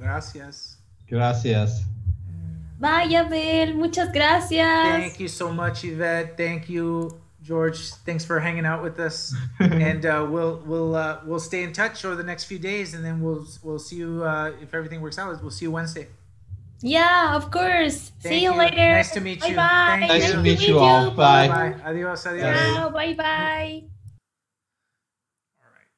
Gracias. Gracias. Bye, Abel. Muchas gracias. Thank you so much, Yvette. Thank you, George. Thanks for hanging out with us. And we'll stay in touch over the next few days, and then we'll see you if everything works out. We'll see you Wednesday. Yeah, of course. Thank See you you. later. Nice to meet you. Bye-bye. Thank Nice you. to meet you all. Bye. Bye. Adios. Adios. Ciao. Bye-bye. All right.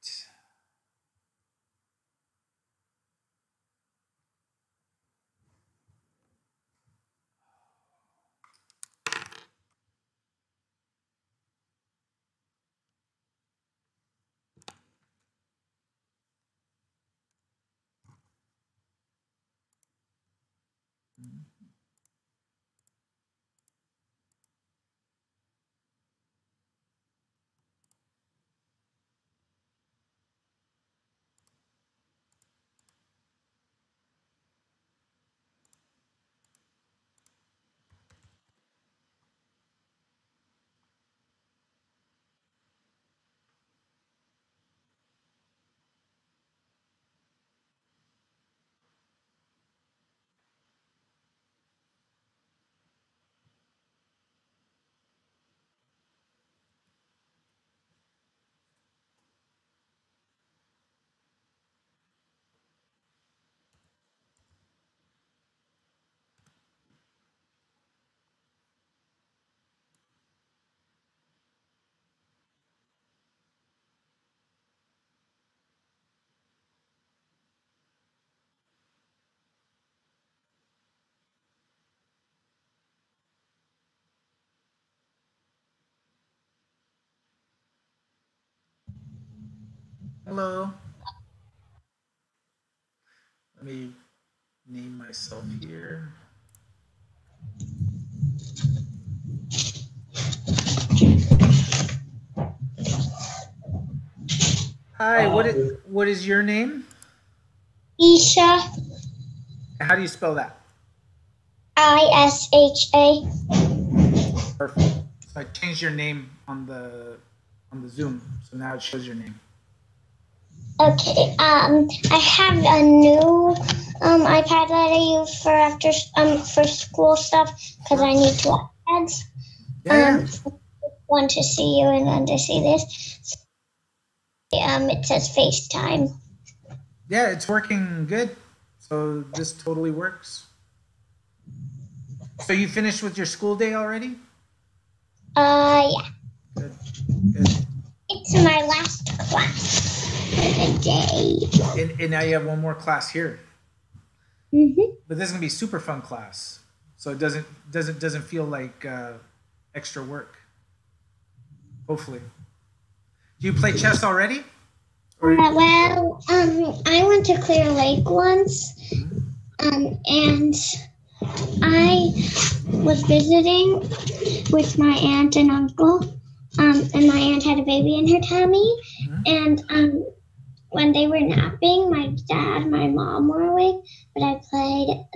Hello. Let me name myself here. Hi, what is your name? Isha. How do you spell that? Isha. Perfect. So I changed your name on the Zoom, so now it shows your name. Okay. I have a new iPad that I use for school stuff because I need two iPads. Yeah. One to see you and one to see this. It says FaceTime. Yeah, it's working good. So this totally works. So you finished with your school day already? Yeah. Good. Good. It's my last class for the day. And now you have one more class here. Mm-hmm. But this is gonna be a super fun class. So it doesn't feel like extra work. Hopefully. Do you play chess already? Well, I went to Clear Lake once, and I was visiting with my aunt and uncle, and my aunt had a baby in her tummy, and when they were napping, my dad and my mom were awake, but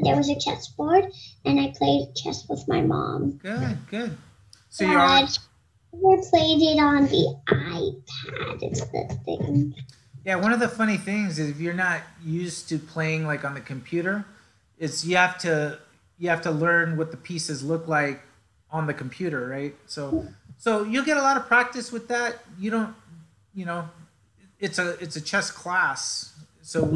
there was a chessboard, and I played chess with my mom. Good, good. So we played it on the iPad, is the thing. Yeah, one of the funny things is if you're not used to playing like on the computer, it's you have to learn what the pieces look like on the computer, right? So you'll get a lot of practice with that. You don't, it's a chess class. So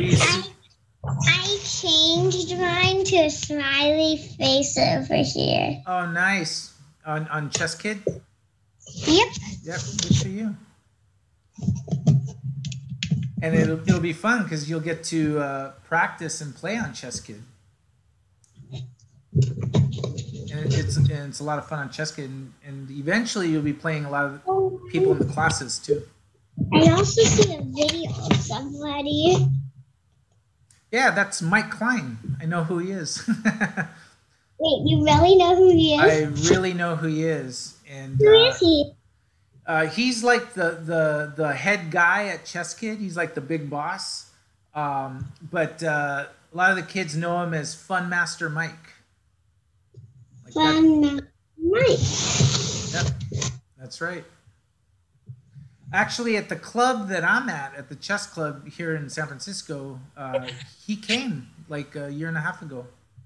I changed mine to a smiley face over here. Oh, nice. On Chess Kid? Yep. Yep, good for you. And it'll be fun because you'll get to practice and play on Chess Kid. And it's a lot of fun on Chess Kid, and eventually you'll be playing a lot of people in the classes too. I also see a video of somebody. Yeah, that's Mike Klein. I know who he is. Wait, you really know who he is? I really know who he is. And who is he? He's like the head guy at Chess Kid. He's like the big boss. But a lot of the kids know him as Fun Master Mike. Like Fun Master Mike. Yep, that's right. Actually, at the club that I'm at the chess club here in San Francisco, he came like a year and a half ago.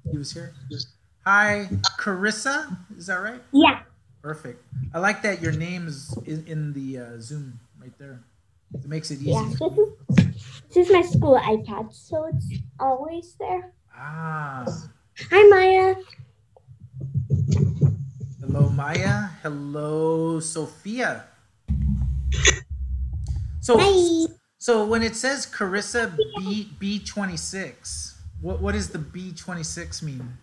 He was here. Hi, Carissa. Is that right? Yeah. Perfect. I like that your name is in the Zoom right there. It makes it easy. Yeah. This is my school iPad, so it's always there. Ah. Hi, Maya. Hello, Maya. Hello, Sophia. So when it says Carissa B26, what does the B26 mean?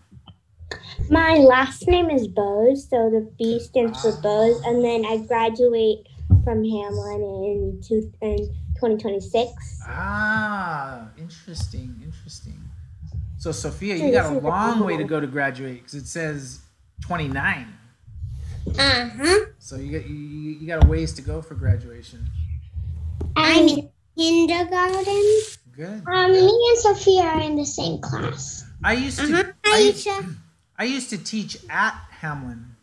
My last name is Bose, so the B stands for Bose, and then I graduate from Hamlin in 2026. Ah, interesting. So Sophia, you got a long way to go to graduate because it says 29. So you got a ways to go for graduation. I'm in kindergarten. Good. Me and Sophia are in the same class. I used to teach at Hamlin,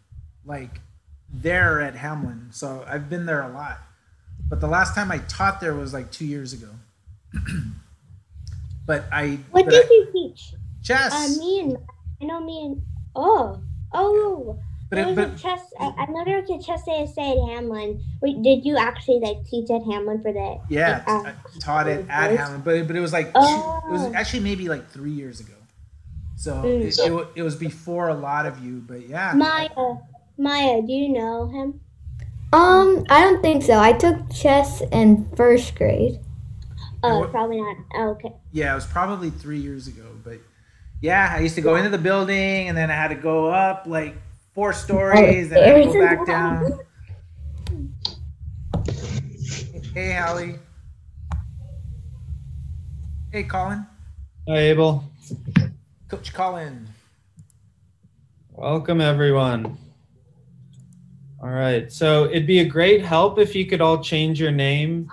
like there at Hamlin. So I've been there a lot. But the last time I taught there was like 2 years ago. What did you teach? Chess. There was a chess. I know there was a chess ASA at Hamlin. Wait, did you actually like teach at Hamlin for that? Yeah, I taught it at Hamlin, but it was like it was actually maybe like 3 years ago. So it was before a lot of you, but yeah. Maya, do you know him? I don't think so. I took chess in first grade. Oh, probably not. Oh, okay. Yeah, it was probably 3 years ago, but yeah, I used to go into the building and then I had to go up like 4 stories, then I had to go back down. Hey, Hallie. Hey, Colin. Hi, Abel. Coach Colin. Welcome, everyone. All right, so it'd be a great help if you could all change your name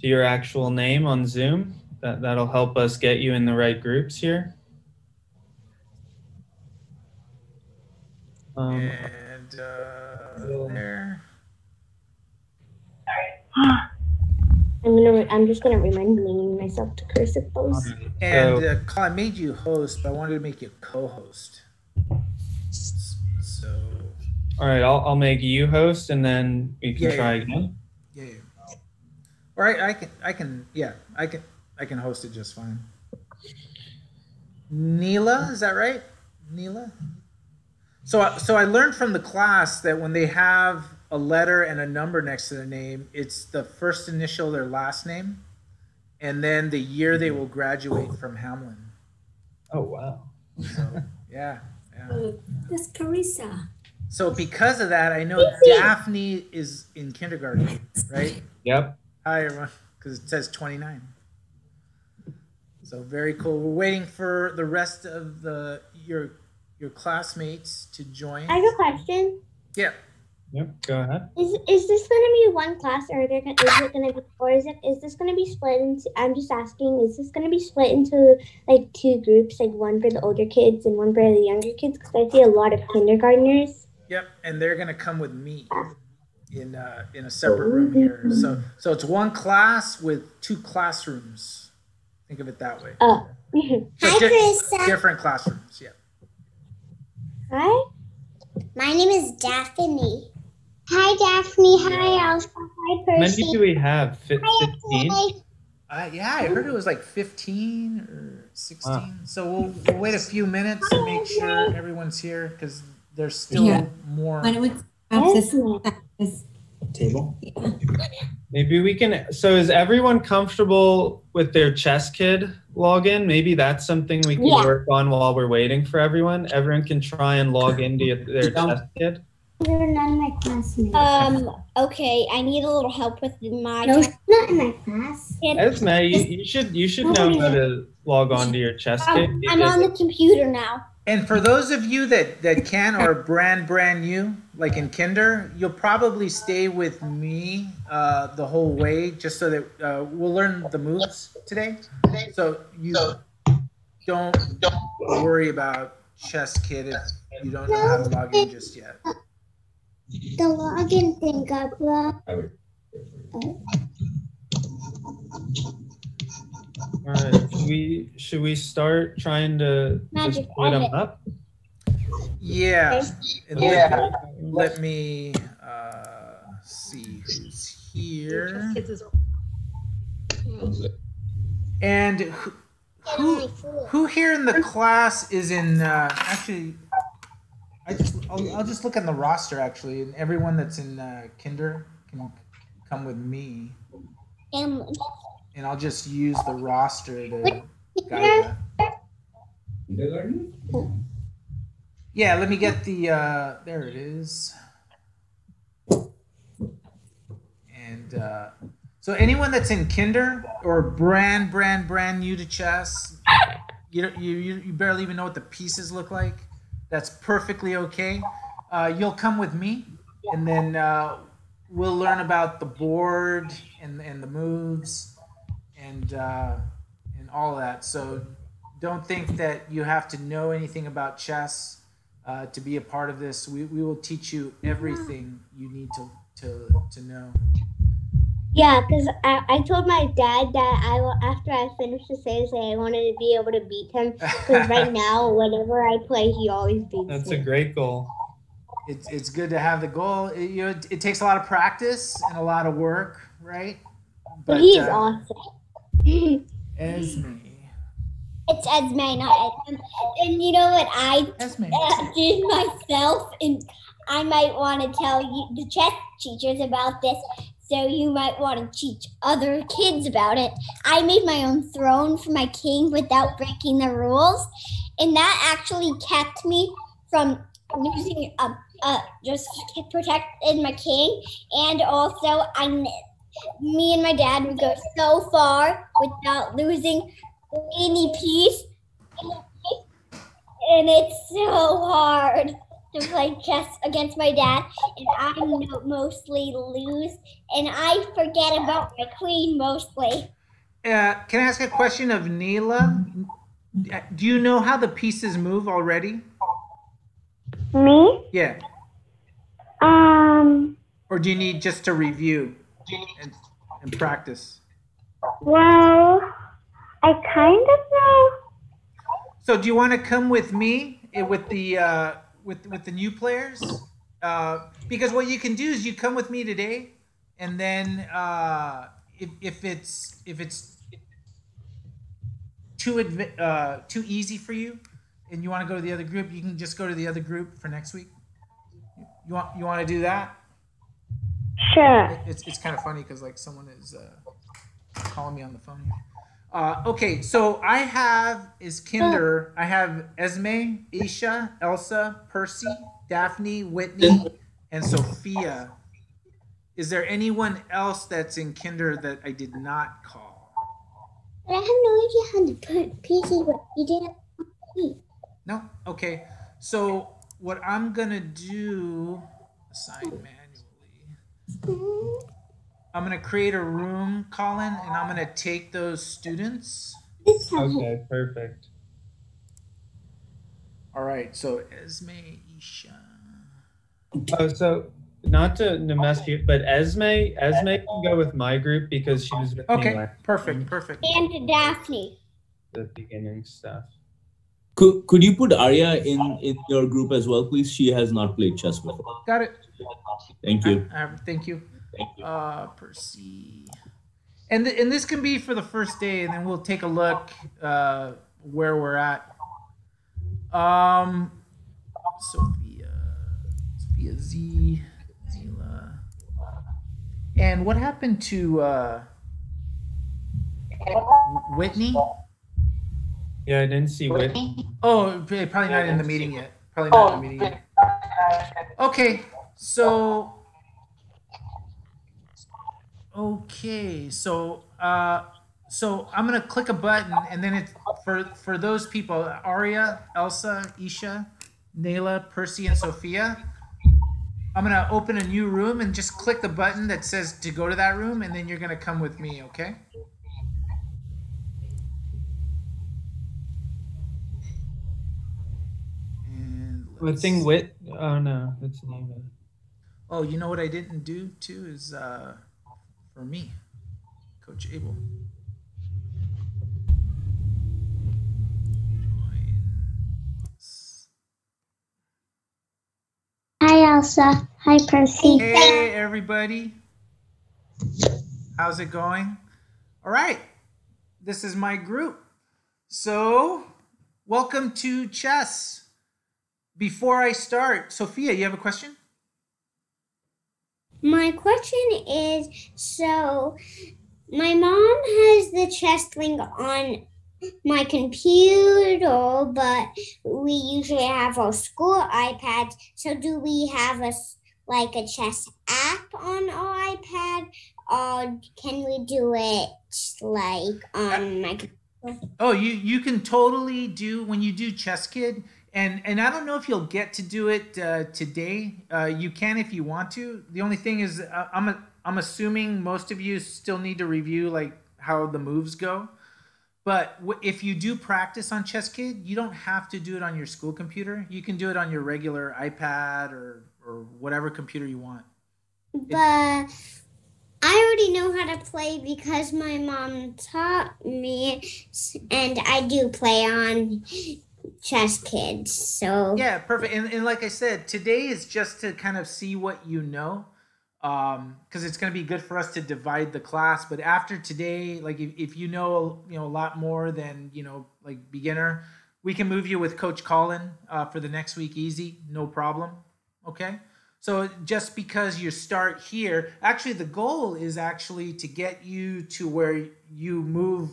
to your actual name on Zoom. That'll help us get you in the right groups here. There. I'm just gonna remind myself to cursive post. And Colin, I made you host, but I wanted to make you co-host. So. All right, I'll make you host, and then we can try again. Yeah. Or I can host it just fine. Neela, is that right? Neela. So I learned from the class that when they have a letter and a number next to their name, it's the first initial of their last name, and then the year they will graduate from Hamlin. Oh wow! So yeah. That's Carissa. So because of that, I know Daphne is in kindergarten, right? Yep. Hi everyone, because it says 29. So very cool. We're waiting for the rest of your classmates to join. I have a question. Yeah. Yep. Go ahead. Is this going to be one class, or is this going to be split into? I'm just asking. Is this going to be split into like 2 groups, like one for the older kids and one for the younger kids? Because I see a lot of kindergartners. Yep, and they're going to come with me in a separate room here. So it's one class with 2 classrooms. Think of it that way. Oh. So Hi, Carissa. Different classrooms. Yeah. Hi. My name is Daphne. Hi, Daphne. Hi, Alpha. Hi, Percy. How many do we have? 15? Yeah, I heard it was like 15 or 16. Wow. So we'll wait a few minutes to make sure everyone's here because there's still more. When it would have this table. Yeah. Maybe we can. So is everyone comfortable with their chess kid login? Maybe that's something we can work on while we're waiting for everyone. Everyone can try and log into their chess kid. You're not in my classmate. Okay, I need a little help with my. No, it's not in my class. Esme, you should know how to log on to your chess kid. I'm on the computer now. And for those of you that can or brand new, like in kinder, you'll probably stay with me the whole way, just so that we'll learn the moves today. So you don't worry about chess kid if you don't know how to log in just yet. the login thing got blocked. All right. Should we start trying to Magic split them edit. up? Yeah. And Yeah. let me see who's here. And who here in the class is in? Actually, I'll just look on the roster actually, and everyone that's in kinder can come with me, and I'll just use the roster to guide that. Yeah, let me get the. There it is. And so anyone that's in kinder or brand new to chess, you barely even know what the pieces look like. That's perfectly okay. You'll come with me, and then we'll learn about the board and the moves and all of that. So don't think that you have to know anything about chess to be a part of this. We will teach you everything you need to know. Yeah, because I told my dad that after I finished the series, I wanted to be able to beat him. Because right now, whenever I play, he always beats me. That's a great goal. It's good to have the goal. It takes a lot of practice and a lot of work, right? But he's awesome. Esme. It's Esme, not Esme. And you know what I did myself? And I might want to tell you, the chess teachers, about this. So you might want to teach other kids about it. I made my own throne for my king without breaking the rules. And that actually kept me from losing, just protected my king. And also, me and my dad would go so far without losing any piece. And it's so hard to play chess against my dad, and I mostly lose, and I forget about my queen mostly. Can I ask a question of Neela? Do you know how the pieces move already? Me? Yeah. Or do you need just to review and practice? Well, I kind of know. So do you want to come with me with the with the new players? Because what you can do is you come with me today, and then if it's too easy for you, and you want to go to the other group, you can just go to the other group for next week. You want to do that? Sure. It's kind of funny because like someone is calling me on the phone here. Okay, so I have kinder. I have Esme, Isha, Elsa, Percy, Daphne, Whitney, and Sophia. Is there anyone else that's in kinder that I did not call? But I have no idea how to put pieces what you did. No? Okay. So what I'm gonna do, assign manually. I'm going to create a room, Colin, and I'm going to take those students. Okay, perfect. All right, so Esme, Isha. Oh, so not to mess you, but Esme can go with my group because she was with me last perfect. And to Daphne. The beginning stuff. Could you put Arya in your group as well, please? She has not played chess before. Got it. Thank you. Thank you. Percy. And this can be for the first day, and then we'll take a look where we're at. Sophia Z, Zila. And what happened to Whitney? Yeah, I didn't see Whitney. Oh, probably not in the meeting yet. Okay, so. Okay, so I'm gonna click a button, and then it's for those people: Arya, Elsa, Isha, Nayla, Percy, and Sophia. I'm gonna open a new room and just click the button that says to go to that room, and then you're gonna come with me, okay? And I think oh no, that's Nayla. Oh, you know what I didn't do too is for me, Coach Abel. Hi, Elsa. Hi, Percy. Hey, everybody. How's it going? All right. This is my group. So, welcome to chess. Before I start, Sophia, you have a question? My question is, so my mom has the chess link on my computer, but we usually have our school iPads. So do we have a chess app on our iPad, or can we do it like on my computer? Oh, you can totally do when you do Chess Kid, and I don't know if you'll get to do it today. You can if you want to. The only thing is, I'm assuming most of you still need to review like how the moves go. But if you do practice on Chess Kid, you don't have to do it on your school computer. You can do it on your regular iPad or whatever computer you want. But I already know how to play because my mom taught me, and I do play on Chess Kids. So yeah, perfect. And like I said, today is just to kind of see what you know. Because it's going to be good for us to divide the class. But after today, like if you know a lot more than like beginner, we can move you with Coach Colin for the next week. Easy, no problem. Okay. So just because you start here, actually the goal is actually to get you to where you move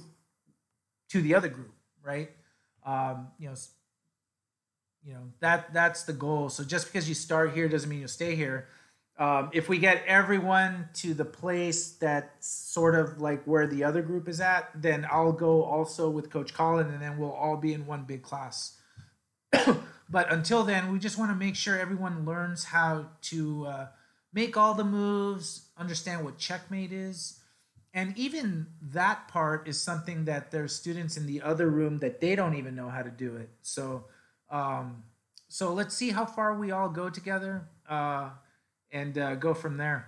to the other group, right? That's the goal. So just because you start here doesn't mean you'll stay here. If we get everyone to the place that's sort of like where the other group is at, then I'll go also with Coach Colin, and then we'll all be in one big class. But until then, we just want to make sure everyone learns how to make all the moves, understand what checkmate is. And even that part is something that there's students in the other room that they don't even know how to do it. So let's see how far we all go together. And go from there.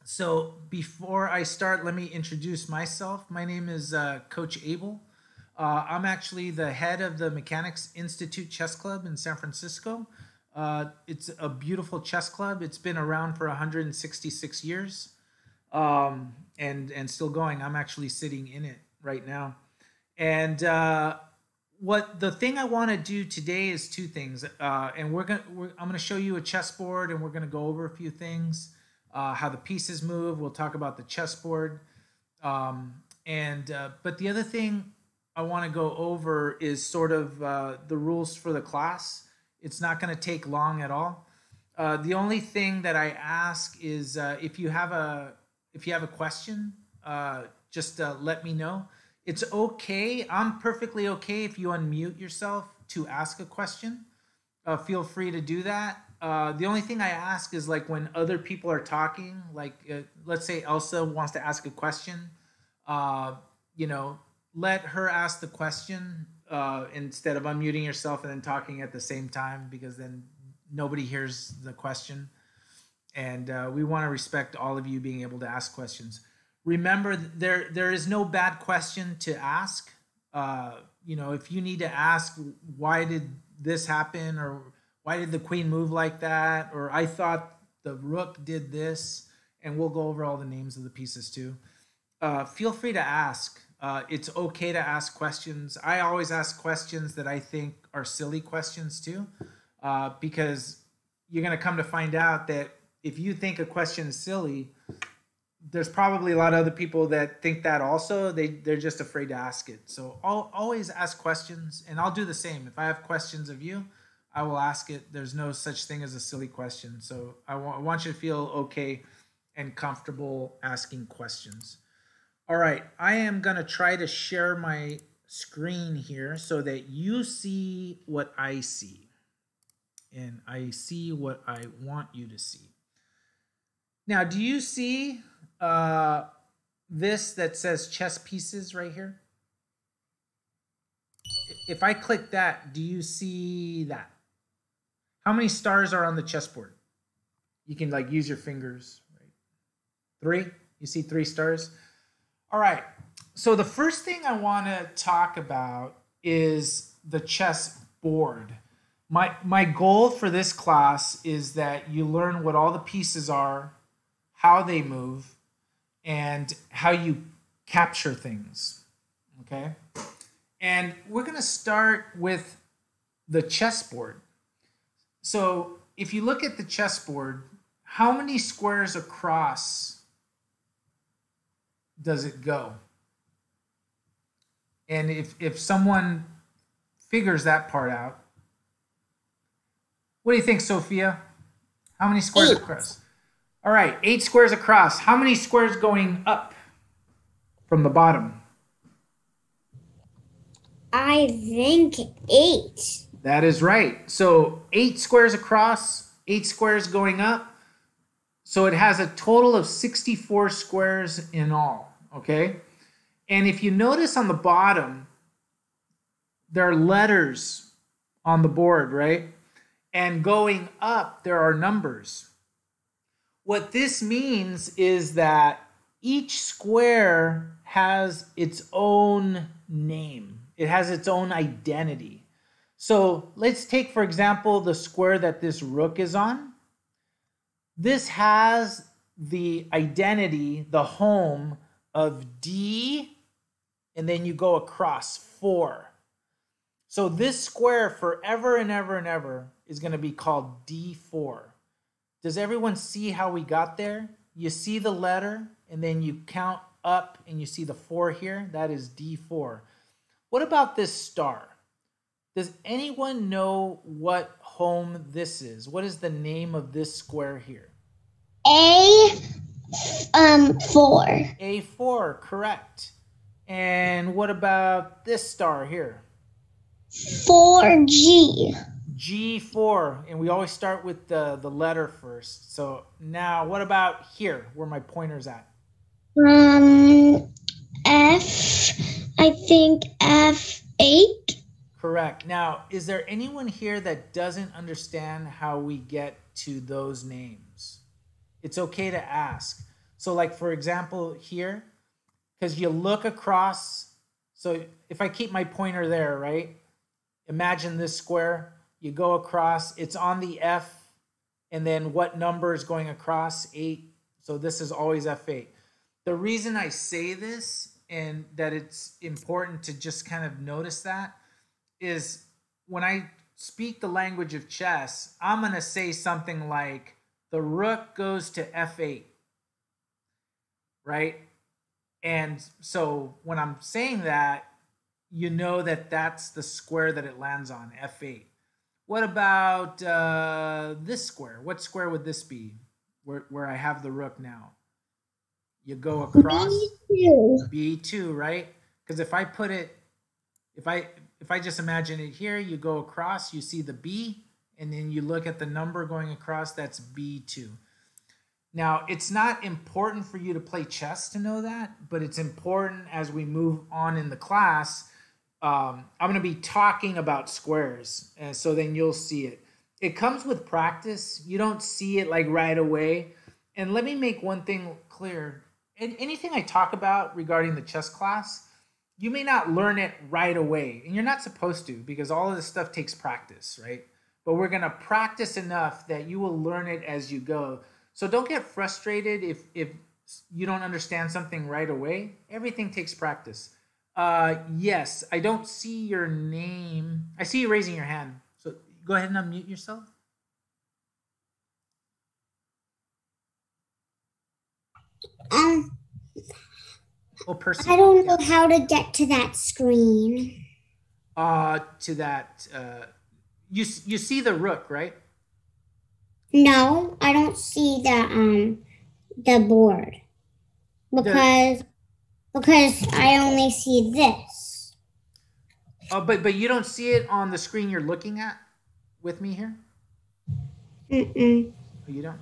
So before I start, let me introduce myself. My name is Coach Abel. I'm actually the head of the Mechanics Institute Chess Club in San Francisco. It's a beautiful chess club. It's been around for 166 years and still going. I'm actually sitting in it right now. And the thing I want to do today is two things, and I'm going to show you a chessboard, and we're going to go over a few things, how the pieces move. We'll talk about the chessboard, but the other thing I want to go over is sort of the rules for the class. It's not going to take long at all. The only thing that I ask is if you have a question, just let me know. It's okay. I'm perfectly okay if you unmute yourself to ask a question. Feel free to do that. The only thing I ask is like when other people are talking, like let's say Elsa wants to ask a question, let her ask the question instead of unmuting yourself and then talking at the same time, because then nobody hears the question. And we want to respect all of you being able to ask questions. Remember, there is no bad question to ask. If you need to ask, why did this happen, or why did the queen move like that, or I thought the rook did this, and we'll go over all the names of the pieces too. Feel free to ask. It's okay to ask questions. I always ask questions that I think are silly questions too, because you're going to come to find out that if you think a question is silly, there's probably a lot of other people that think that also. They're just afraid to ask it. So I'll always ask questions, and I'll do the same. If I have questions of you, I will ask it. There's no such thing as a silly question. So I want you to feel okay and comfortable asking questions. All right, I am going to try to share my screen here so that you see what I see. And I see what I want you to see. Now, do you see this that says chess pieces right here? If I click that, do you see that? How many stars are on the chessboard? You can like use your fingers. Right? 3. You see 3 stars? All right. So the first thing I want to talk about is the chess board. My goal for this class is that you learn what all the pieces are, how they move, and how you capture things. Okay? And we're going to start with the chessboard. So if you look at the chessboard, how many squares across does it go? And if someone figures that part out, what do you think, Sophia? How many squares across? All right, 8 squares across. How many squares going up from the bottom? I think 8. That is right. So 8 squares across, 8 squares going up. So it has a total of 64 squares in all, okay? And if you notice on the bottom, there are letters on the board, right? And going up, there are numbers. What this means is that each square has its own name. It has its own identity. So let's take, for example, the square that this rook is on. This has the identity, the home of D, and then you go across 4. So this square forever and ever and ever is going to be called D4. Does everyone see how we got there? You see the letter, and then you count up, and you see the 4 here. That is D4. What about this star? Does anyone know what home this is? What is the name of this square here? A4. A4, correct. And what about this star here? 4G. G4, and we always start with the letter first. So now what about here, where my pointer's at? I think F8. Correct. Now, is there anyone here that doesn't understand how we get to those names? It's okay to ask. So like, for example, here, because you look across, so if I keep my pointer there, right? Imagine this square, you go across, it's on the F, and then what number is going across? 8. So this is always F8. The reason I say this and that it's important to just kind of notice that is when I speak the language of chess, I'm going to say something like the rook goes to F8, right? And so when I'm saying that, you know that that's the square that it lands on, F8. What about this square? What square would this be where I have the rook now? You go across B2. B2, right? Because if I put it, if I just imagine it here, you go across, you see the B, and then you look at the number going across, that's B2. Now, it's not important for you to play chess to know that, but it's important as we move on in the class. I'm going to be talking about squares, and so then you'll see it. It comes with practice. You don't see it like right away. And let me make one thing clear. Anything I talk about regarding the chess class, you may not learn it right away, and you're not supposed to because all of this stuff takes practice, right? But we're going to practice enough that you will learn it as you go. So don't get frustrated if you don't understand something right away. Everything takes practice. Yes, I don't see your name. I see you raising your hand. So go ahead and unmute yourself. Oh, Percy. I don't know how to get to that screen. To that, you see the rook, right? No, I don't see the board because I only see this. Oh, but you don't see it on the screen you're looking at with me here? Mm-mm. Oh, you don't?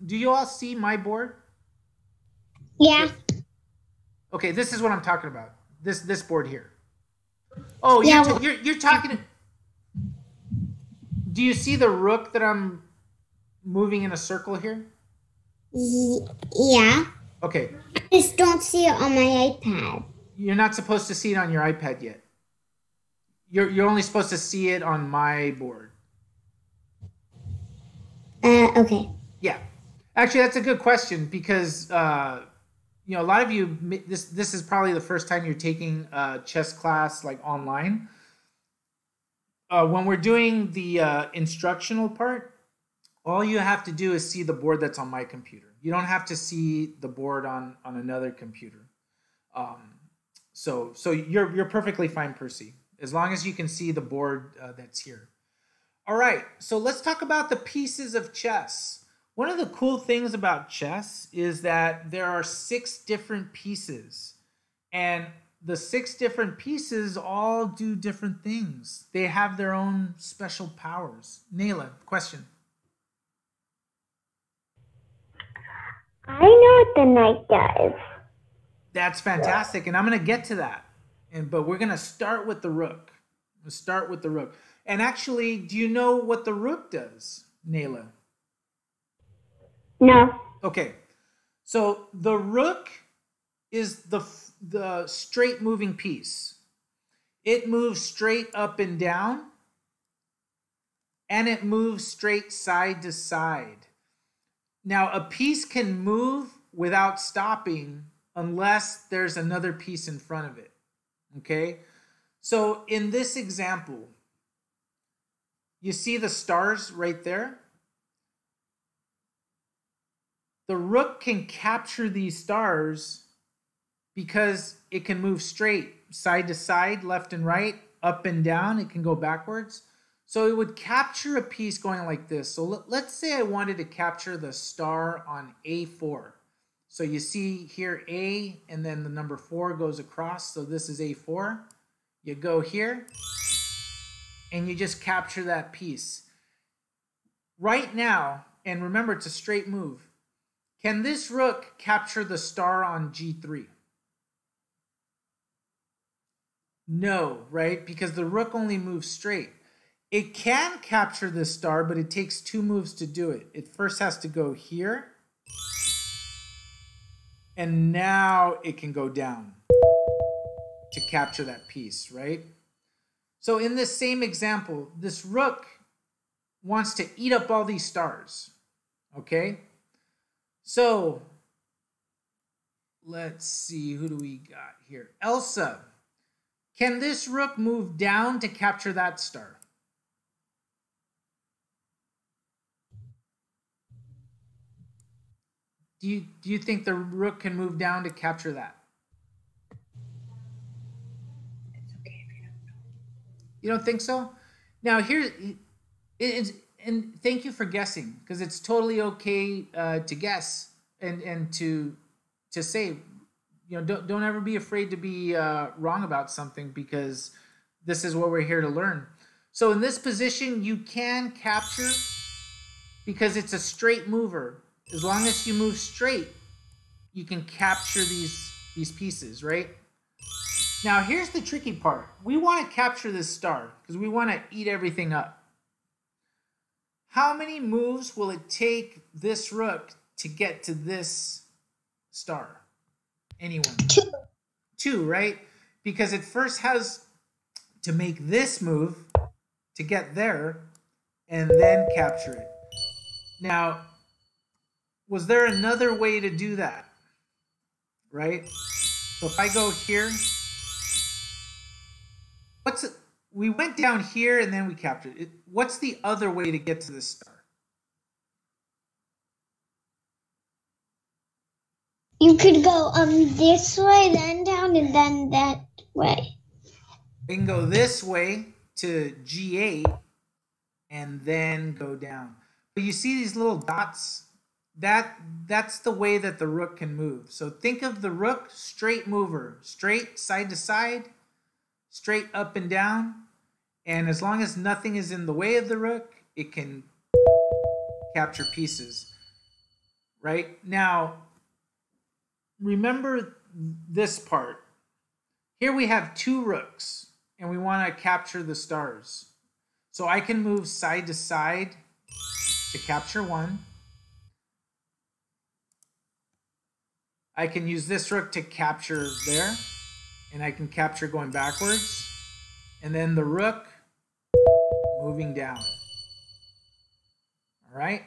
Do you all see my board? Yeah. Okay, this is what I'm talking about. This board here. Oh, you're talking. Do you see the rook that I'm moving in a circle here? Yeah. Okay. I just don't see it on my iPad. You're not supposed to see it on your iPad yet. You're only supposed to see it on my board. Okay. Yeah. Actually, that's a good question because you know, a lot of you, this is probably the first time you're taking a chess class like online. When we're doing the instructional part, all you have to do is see the board that's on my computer. You don't have to see the board on another computer. So you're perfectly fine, Percy, as long as you can see the board that's here. All right, so let's talk about the pieces of chess. One of the cool things about chess is that there are 6 different pieces, and the 6 different pieces all do different things. They have their own special powers. Nayla, question. I know what the knight does. That's fantastic, and I'm going to get to that. But we're going to start with the rook. We'll start with the rook. And actually, do you know what the rook does, Nayla? No. Okay, so the rook is the straight moving piece. It moves straight up and down, and it moves straight side to side. Now, a piece can move without stopping unless there's another piece in front of it, okay? So in this example, you see the stars right there? The rook can capture these stars because it can move straight, side to side, left and right, up and down. It can go backwards. So it would capture a piece going like this. So let's say I wanted to capture the star on A4. So you see here A, and then the number 4 goes across. So this is A4. You go here, and you just capture that piece. Right now, and remember it's a straight move, can this rook capture the star on G3? No, right? Because the rook only moves straight. It can capture this star, but it takes 2 moves to do it. It first has to go here, and now it can go down to capture that piece, right? So in this same example, this rook wants to eat up all these stars, okay? So let's see, who do we got here? Elsa, can this rook move down to capture that star? Do you think the rook can move down to capture that? It's okay if you don't know. You don't think so? Now here, and thank you for guessing, because it's totally okay to guess and to say, you know, don't ever be afraid to be wrong about something, because this is what we're here to learn. So in this position, you can capture because it's a straight mover. As long as you move straight, you can capture these pieces, right? Now, here's the tricky part. We want to capture this star because we want to eat everything up. How many moves will it take this rook to get to this star? Anyone? 2. 2, right? Because it first has to make this move to get there and then capture it. Now, was there another way to do that? Right? So if I go here, we went down here and then we captured it. What's the other way to get to this star? You could go this way, then down, and then that way. We can go this way to G8 and then go down. But you see these little dots? That's the way that the rook can move. So think of the rook, straight mover, straight side to side, straight up and down. And as long as nothing is in the way of the rook, it can capture pieces. Right? Now, remember this part. Here we have 2 rooks, and we want to capture the stars. So I can move side to side to capture one. I can use this rook to capture there, and I can capture going backwards. And then the rook moving down. All right.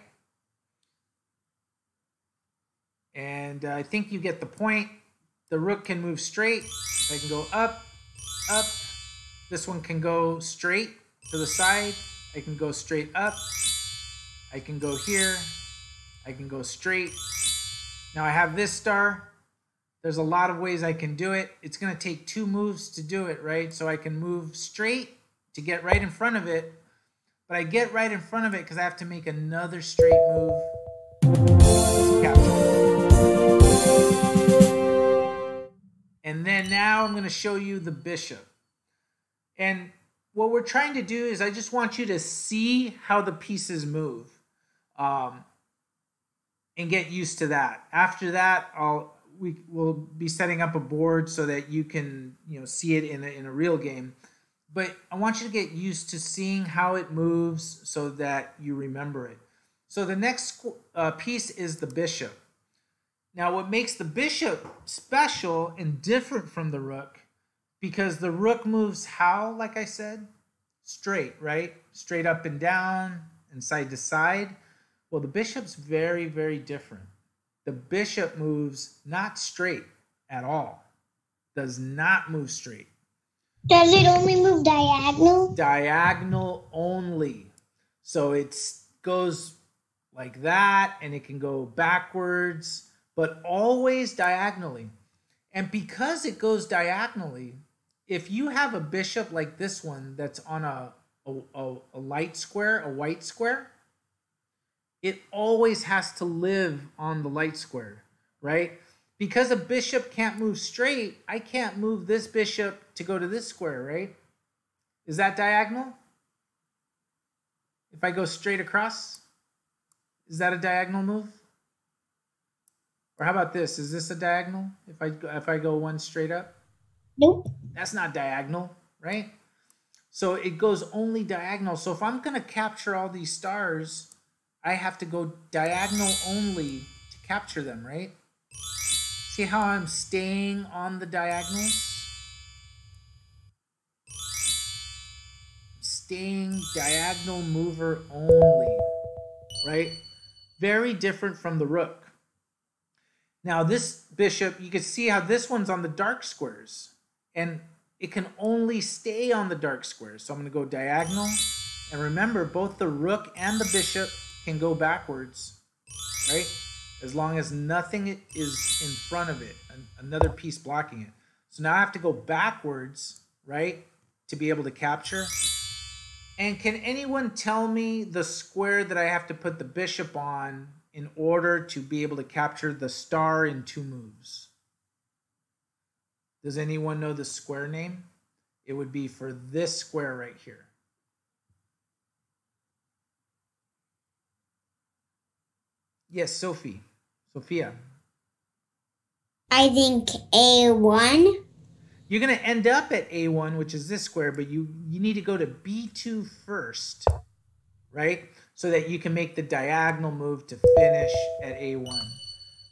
And I think you get the point. The rook can move straight. I can go up, up. This one can go straight to the side. I can go straight up. I can go here. I can go straight. Now I have this star. There's a lot of ways I can do it. It's going to take 2 moves to do it, right? So I can move straight to get right in front of it. But I get right in front of it because I have to make another straight move to capture. And then now I'm going to show you the bishop. And what we're trying to do is I just want you to see how the pieces move and get used to that. After that, we'll be setting up a board so that you can see it in a real game. But I want you to get used to seeing how it moves so that you remember it. So the next piece is the bishop. Now what makes the bishop special and different from the rook, because the rook moves how, like I said? Straight, right? Straight up and down and side to side. Well, the bishop's very, very different. The bishop moves not straight at all. Does not move straight. Does it only move diagonal? Diagonal only. So it goes like that, and it can go backwards, but always diagonally. And because it goes diagonally, if you have a bishop like this one that's on a light square, a white square, it always has to live on the light square, right? Because a bishop can't move straight, I can't move this bishop to go to this square, right? Is that diagonal? If I go straight across, is that a diagonal move? Or how about this? Is this a diagonal? If I go one straight up? Nope. That's not diagonal, right? So it goes only diagonal. So if I'm going to capture all these stars, I have to go diagonal only to capture them, right? See how I'm staying on the diagonals? Staying diagonal mover only, right? Very different from the rook. Now this bishop, you can see how this one's on the dark squares, and it can only stay on the dark squares. So I'm going to go diagonal, and remember both the rook and the bishop can go backwards, right? As long as nothing is in front of it, another piece blocking it. So now I have to go backwards, right, to be able to capture. And can anyone tell me the square that I have to put the bishop on in order to be able to capture the star in 2 moves? Does anyone know the square name? It would be for this square right here. Yes, Sophia. I think A1. You're going to end up at A1, which is this square, but you need to go to B2 first, right? So that you can make the diagonal move to finish at A1.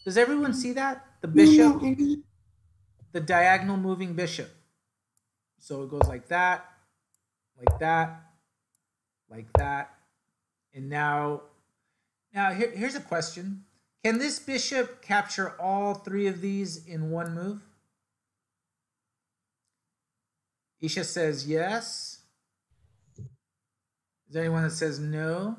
Does everyone see that? The bishop, the diagonal moving bishop. So it goes like that, like that, like that. And now here's a question. Can this bishop capture all 3 of these in one move? Isha says yes. Is there anyone that says no?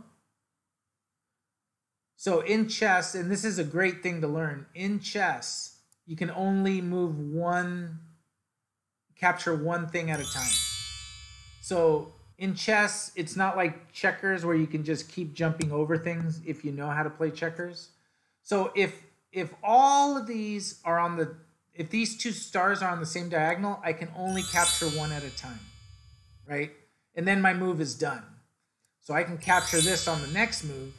So in chess, and this is a great thing to learn, in chess, you can only capture one thing at a time. So in chess, it's not like checkers where you can just keep jumping over things if you know how to play checkers. So if all of these are if these 2 stars are on the same diagonal, I can only capture one at a time, right? And then my move is done. So I can capture this on the next move.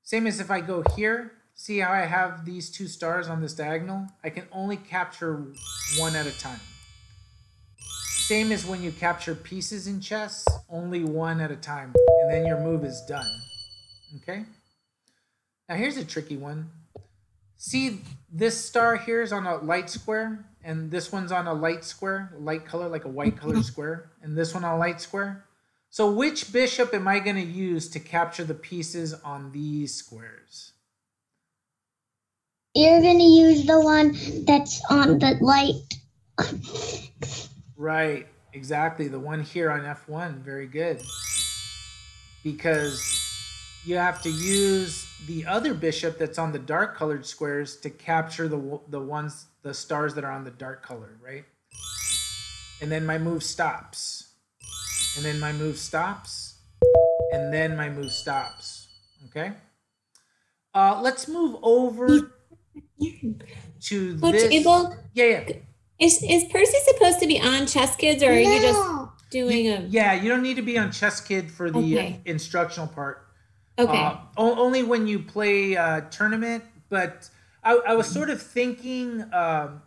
Same as if I go here, see how I have these 2 stars on this diagonal? I can only capture one at a time. Same as when you capture pieces in chess, only one at a time, and then your move is done. Okay. Now here's a tricky one. See, this star here is on a light square, and this one's on a light square, light color, like a white color square, and this one on a light square. So which bishop am I going to use to capture the pieces on these squares? You're going to use the one that's on the light. Right, exactly. The one here on F1. Very good. Because you have to use the other bishop that's on the dark colored squares to capture the stars that are on the dark color, right? And then my move stops. And then my move stops. And then my move stops. Okay? Let's move over to Coach this. Eagle? Yeah. Is Percy supposed to be on Chess Kids, or are you just doing a... Yeah, you don't need to be on Chess Kid for the instructional part. Okay. Only when you play tournament, but I was sort of thinking,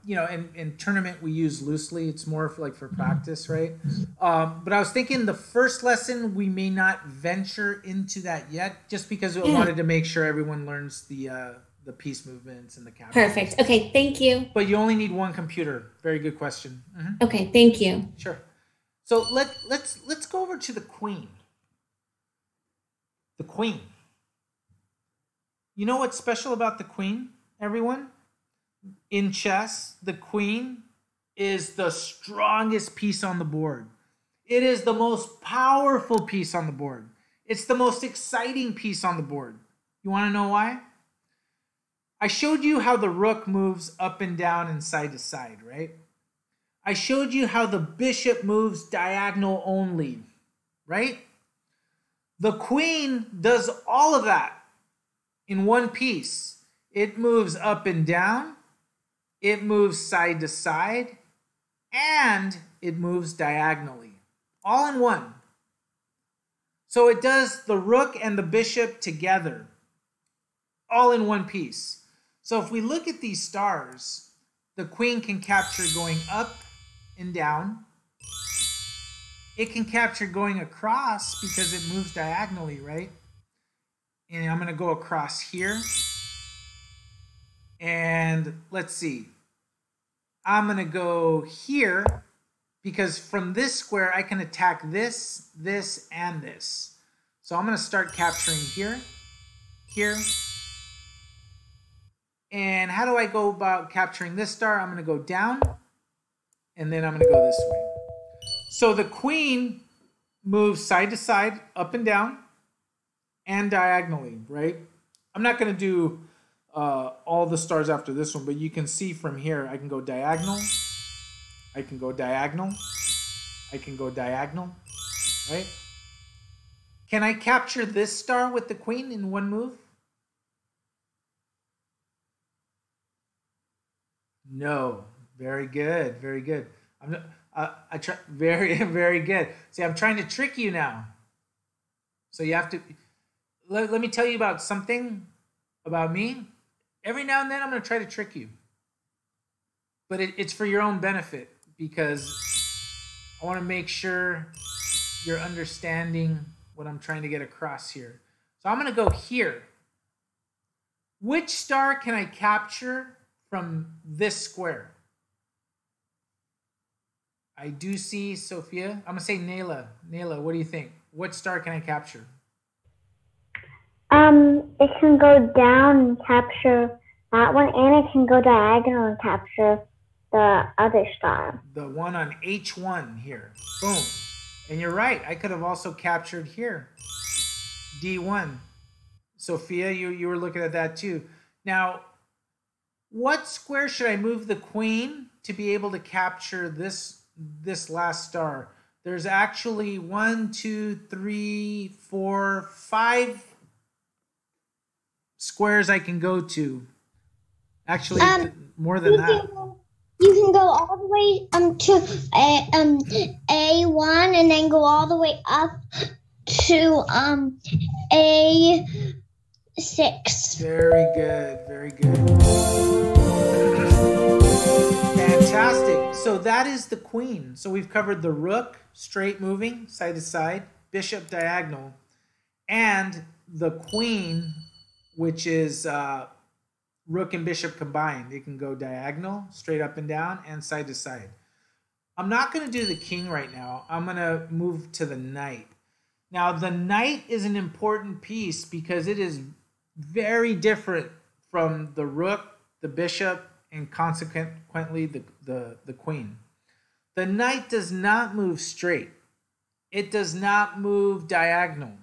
in tournament we use loosely. It's more for practice, right? But I was thinking the first lesson we may not venture into that yet, just because I wanted to make sure everyone learns the piece movements and the capture. Perfect. Okay, thank you. But you only need one computer. Very good question. Mm-hmm. Okay, thank you. Sure. So let's go over to the queen. The queen. You know what's special about the queen, everyone? In chess, the queen is the strongest piece on the board. It is the most powerful piece on the board. It's the most exciting piece on the board. You want to know why? I showed you how the rook moves up and down and side to side, right? I showed you how the bishop moves diagonal only, right? The queen does all of that in one piece. It moves up and down, it moves side to side, and it moves diagonally, all in one. So it does the rook and the bishop together, all in one piece. So if we look at these stars, the queen can capture going up and down. It can capture going across because it moves diagonally, right? And I'm going to go across here. And let's see. I'm going to go here because from this square, I can attack this, this, and this. So I'm going to start capturing here, here. And how do I go about capturing this star? I'm going to go down, and then I'm going to go this way. So the queen moves side to side, up and down, and diagonally, right? I'm not going to do all the stars after this one, but you can see from here, I can go diagonal, I can go diagonal, I can go diagonal, right? Can I capture this star with the queen in one move? No. Very good. Very good. I try very good. See, I'm trying to trick you now. So you have to let me tell you about something about me. Every now and then I'm going to try to trick you. But it's for your own benefit because I want to make sure you're understanding what I'm trying to get across here. So I'm going to go here. Which star can I capture from this square? I do see Sophia. I'm going to say Nayla. Nayla, what do you think? What star can I capture? It can go down and capture that one, and it can go diagonal and capture the other star. The one on H1 here. Boom. And you're right. I could have also captured here. D1. Sophia, you were looking at that too. Now, what square should I move the queen to be able to capture this last star? There's actually 1, 2, 3, 4, 5 squares I can go to. Actually, more than that. You can go all the way to A1 and then go all the way up to A6. Very good. Very good. Fantastic. So that is the queen. So we've covered the rook, straight moving, side to side, bishop diagonal. and the queen, which is rook and bishop combined. It can go diagonal, straight up and down, and side to side. I'm not going to do the king right now. I'm going to move to the knight. Now, the knight is an important piece because it is very different from the rook, the bishop, and consequently the queen. The knight does not move straight. It does not move diagonal.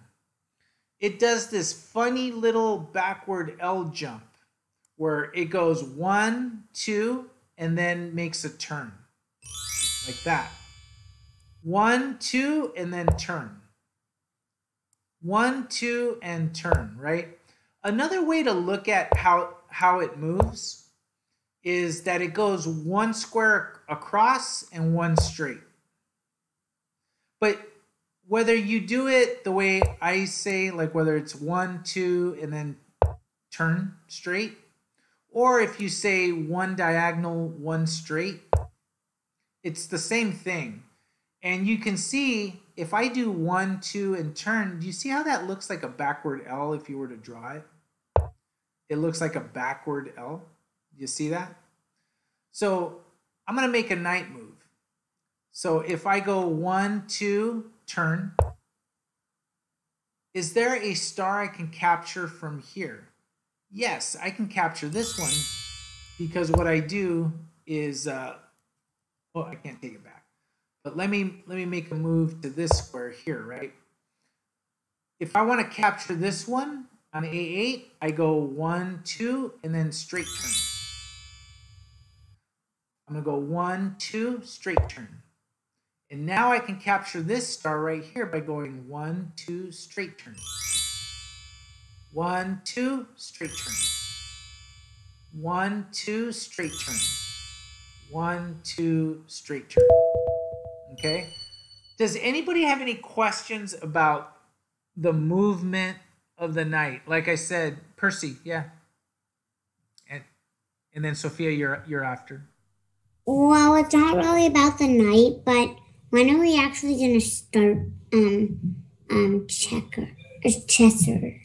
It does this funny little backward L jump where it goes 1, 2, and then makes a turn. Like that. 1, 2, and then turn. 1, 2, and turn, right? Another way to look at how it moves is that it goes 1 square across and 1 straight. But whether you do it the way I say, like whether it's 1, 2, and then turn straight, or if you say 1 diagonal, 1 straight, it's the same thing. And you can see if I do 1, 2, and turn, do you see how that looks like a backward L if you were to draw it? It looks like a backward L. You see that? So I'm going to make a knight move. So if I go 1, 2, turn, is there a star I can capture from here? Yes, I can capture this one because what I do is, well, I can't take it back. But let me make a move to this square here, right? If I want to capture this one on A8, I go 1, 2, and then straight turn. I'm going to go 1, 2, straight turn. And now I can capture this star right here by going 1, 2, straight turn. 1, 2, straight turn. 1, 2, straight turn. 1, 2, straight turn. Okay? Does anybody have any questions about the movement of the knight? Like I said, Percy, yeah. And then Sophia, you're after. Well, it's not really about the knight, but when are we actually going to start chesser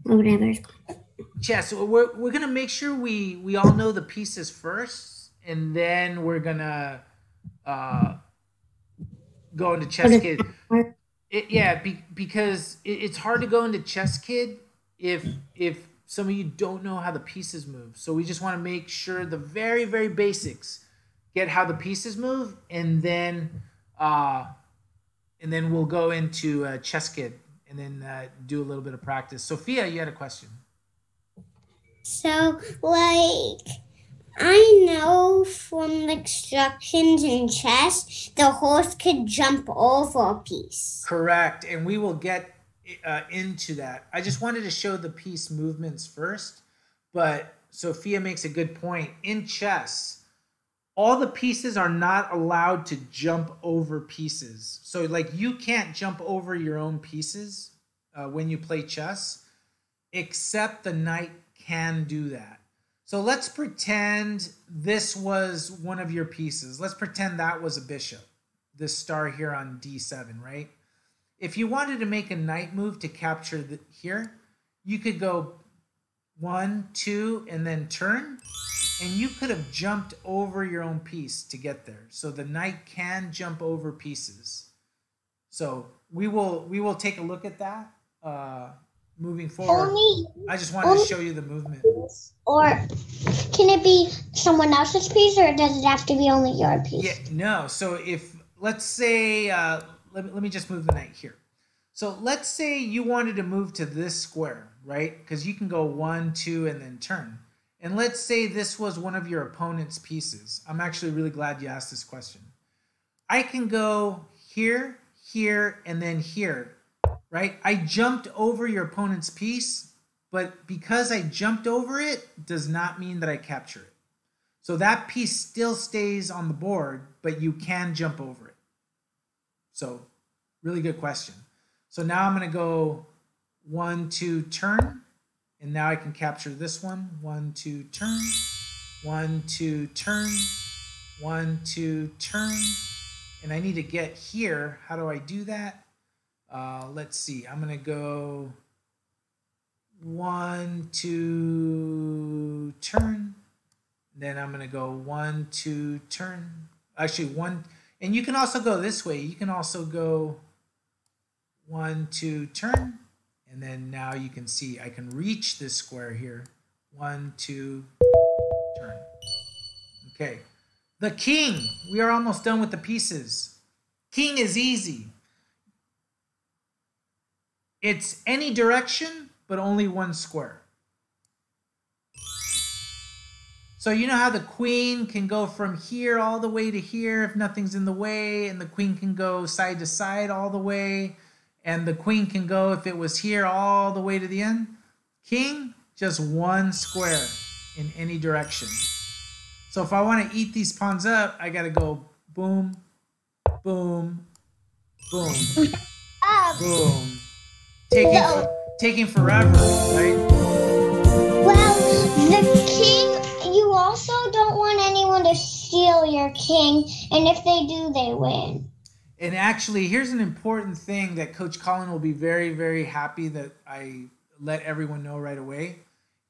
or whatever it's called? Chess. We're going to make sure we all know the pieces first, and then we're going to go into Chess Kid. Because it's hard to go into Chess Kid if some of you don't know how the pieces move. So we just want to make sure the very, very basics get how the pieces move, and then we'll go into Chess Kid and then do a little bit of practice. Sophia, you had a question. So, like, I know from the instructions in chess, the horse could jump over a piece. Correct, and we will get into that. I just wanted to show the piece movements first, but Sophia makes a good point. In chess, all the pieces are not allowed to jump over pieces. So, like, you can't jump over your own pieces when you play chess, except the knight can do that. So let's pretend this was one of your pieces. Let's pretend that was a bishop, this star here on D7, right? If you wanted to make a knight move to capture here, you could go 1, 2, and then turn, and you could have jumped over your own piece to get there. So the knight can jump over pieces. So we will take a look at that moving forward. I just wanted to show you the movement. Or can it be someone else's piece, or does it have to be only your piece? Yeah, no. So if, let's say, let me just move the knight here. So let's say you wanted to move to this square, right? Because you can go 1, 2, and then turn. And let's say this was one of your opponent's pieces. I'm actually really glad you asked this question. I can go here, here, and then here, right? I jumped over your opponent's piece, but because I jumped over it does not mean that I capture it. So that piece still stays on the board, but you can jump over it. So really good question. So now I'm going to go 1, 2, turn. And now I can capture this one. 1, 2, turn. 1, 2, turn. 1, 2, turn. And I need to get here. How do I do that? Let's see. I'm going to go 1, 2, turn. Then I'm going to go 1, 2, turn. Actually, 1. And you can also go this way. You can also go 1, 2, turn. And then now you can see I can reach this square here. 1, 2, turn. Okay. The king. We are almost done with the pieces. King is easy. It's any direction, but only one square. So you know how the queen can go from here all the way to here if nothing's in the way, and the queen can go side to side all the way, and the queen can go, if it was here, all the way to the end. King, just one square in any direction. So if I want to eat these pawns up, I got to go boom, boom, boom, boom. Taking forever, right? Well, the king, you also don't want anyone to steal your king, and if they do, they win. And actually, here's an important thing that Coach Colin will be very, very happy that I let everyone know right away.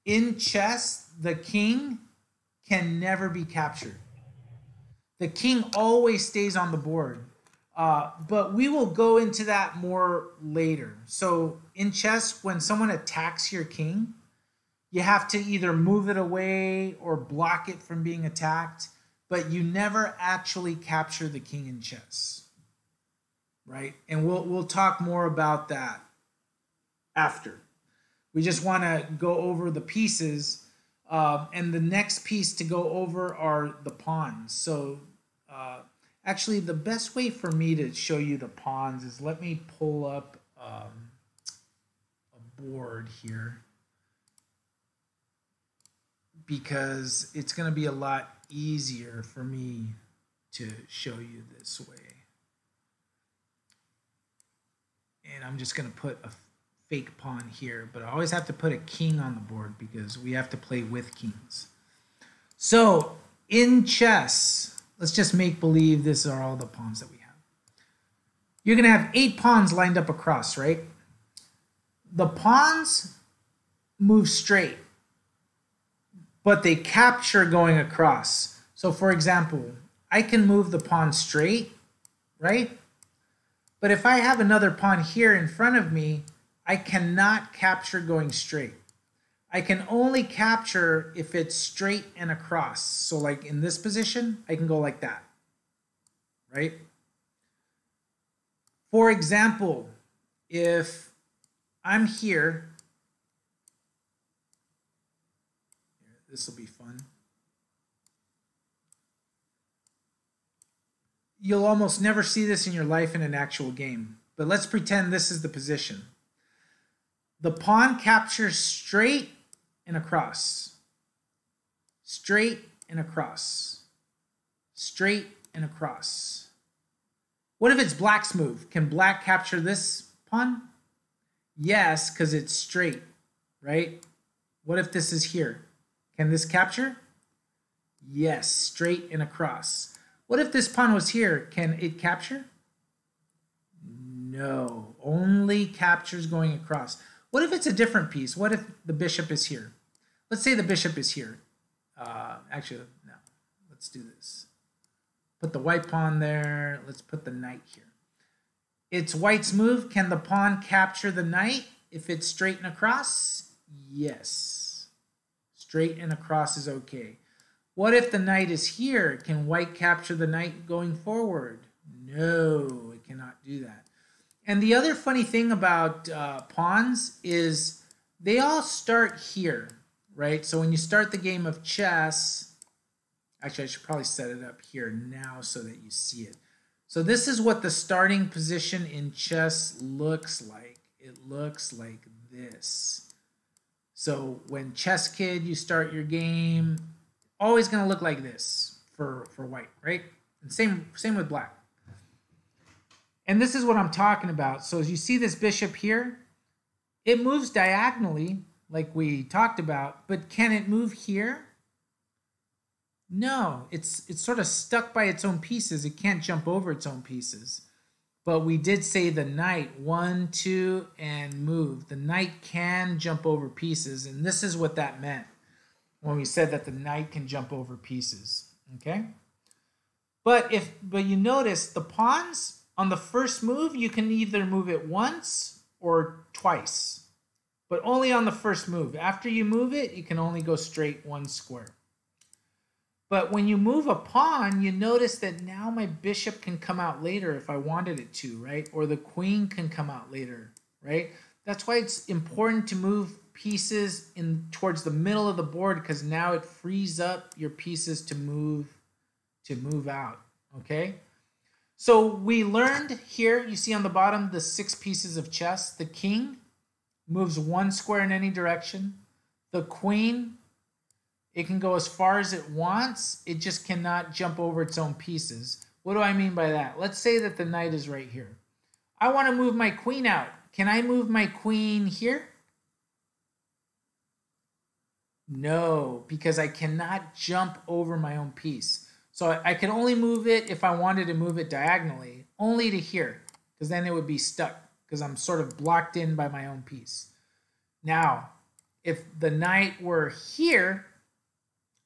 In chess, the king can never be captured. The king always stays on the board. But we will go into that more later. So in chess, when someone attacks your king, you have to either move it away or block it from being attacked, but you never actually capture the king in chess, right? And we'll talk more about that after. We just want to go over the pieces, and the next piece to go over are the pawns. So actually, the best way for me to show you the pawns is let me pull up a board here, because it's going to be a lot easier for me to show you this way. And I'm just going to put a fake pawn here, but I always have to put a king on the board because we have to play with kings. So in chess, let's just make believe this are all the pawns that we have. You're going to have 8 pawns lined up across, right? The pawns move straight, but they capture going across. So for example, I can move the pawn straight, right? But if I have another pawn here in front of me, I cannot capture going straight. I can only capture if it's straight and across. So like in this position, I can go like that, right? For example, if I'm here, this will be fun. You'll almost never see this in your life in an actual game, but let's pretend this is the position. The pawn captures straight and across, straight and across, straight and across. What if it's black's move? Can black capture this pawn? Yes, because it's straight, right? What if this is here? Can this capture? Yes, straight and across. What if this pawn was here? Can it capture? No, only captures going across. What if it's a different piece? What if the bishop is here? Let's say the bishop is here. Actually, no. Let's do this. Put the white pawn there. Let's put the knight here. It's white's move. Can the pawn capture the knight if it's straight and across? Yes. Straight and across is okay. What if the knight is here? Can white capture the knight going forward? No, it cannot do that. And the other funny thing about pawns is they all start here, right? So when you start the game of chess, actually I should probably set it up here now so that you see it. So this is what the starting position in chess looks like. It looks like this. So when Chess Kid, you start your game, always going to look like this for white, right? And same with black. And this is what I'm talking about. So as you see this bishop here, it moves diagonally like we talked about, but can it move here? No, it's sort of stuck by its own pieces. It can't jump over its own pieces. But we did say the knight, 1, 2, and move. The knight can jump over pieces, and this is what that meant when we said that the knight can jump over pieces, okay? But you notice the pawns on the first move, you can either move it once or twice, but only on the first move. After you move it, you can only go straight 1 square. But when you move a pawn, you notice that now my bishop can come out later if I wanted it to, right? Or the queen can come out later, right? That's why it's important to move pieces in towards the middle of the board, because now it frees up your pieces to move out, okay? So we learned here, you see on the bottom, the 6 pieces of chess. The king moves 1 square in any direction. The queen, it can go as far as it wants. It just cannot jump over its own pieces. What do I mean by that? Let's say that the knight is right here. I want to move my queen out. Can I move my queen here? No, because I cannot jump over my own piece. So I can only move it if I wanted to move it diagonally, only to here, because then it would be stuck, because I'm sort of blocked in by my own piece. Now, if the knight were here,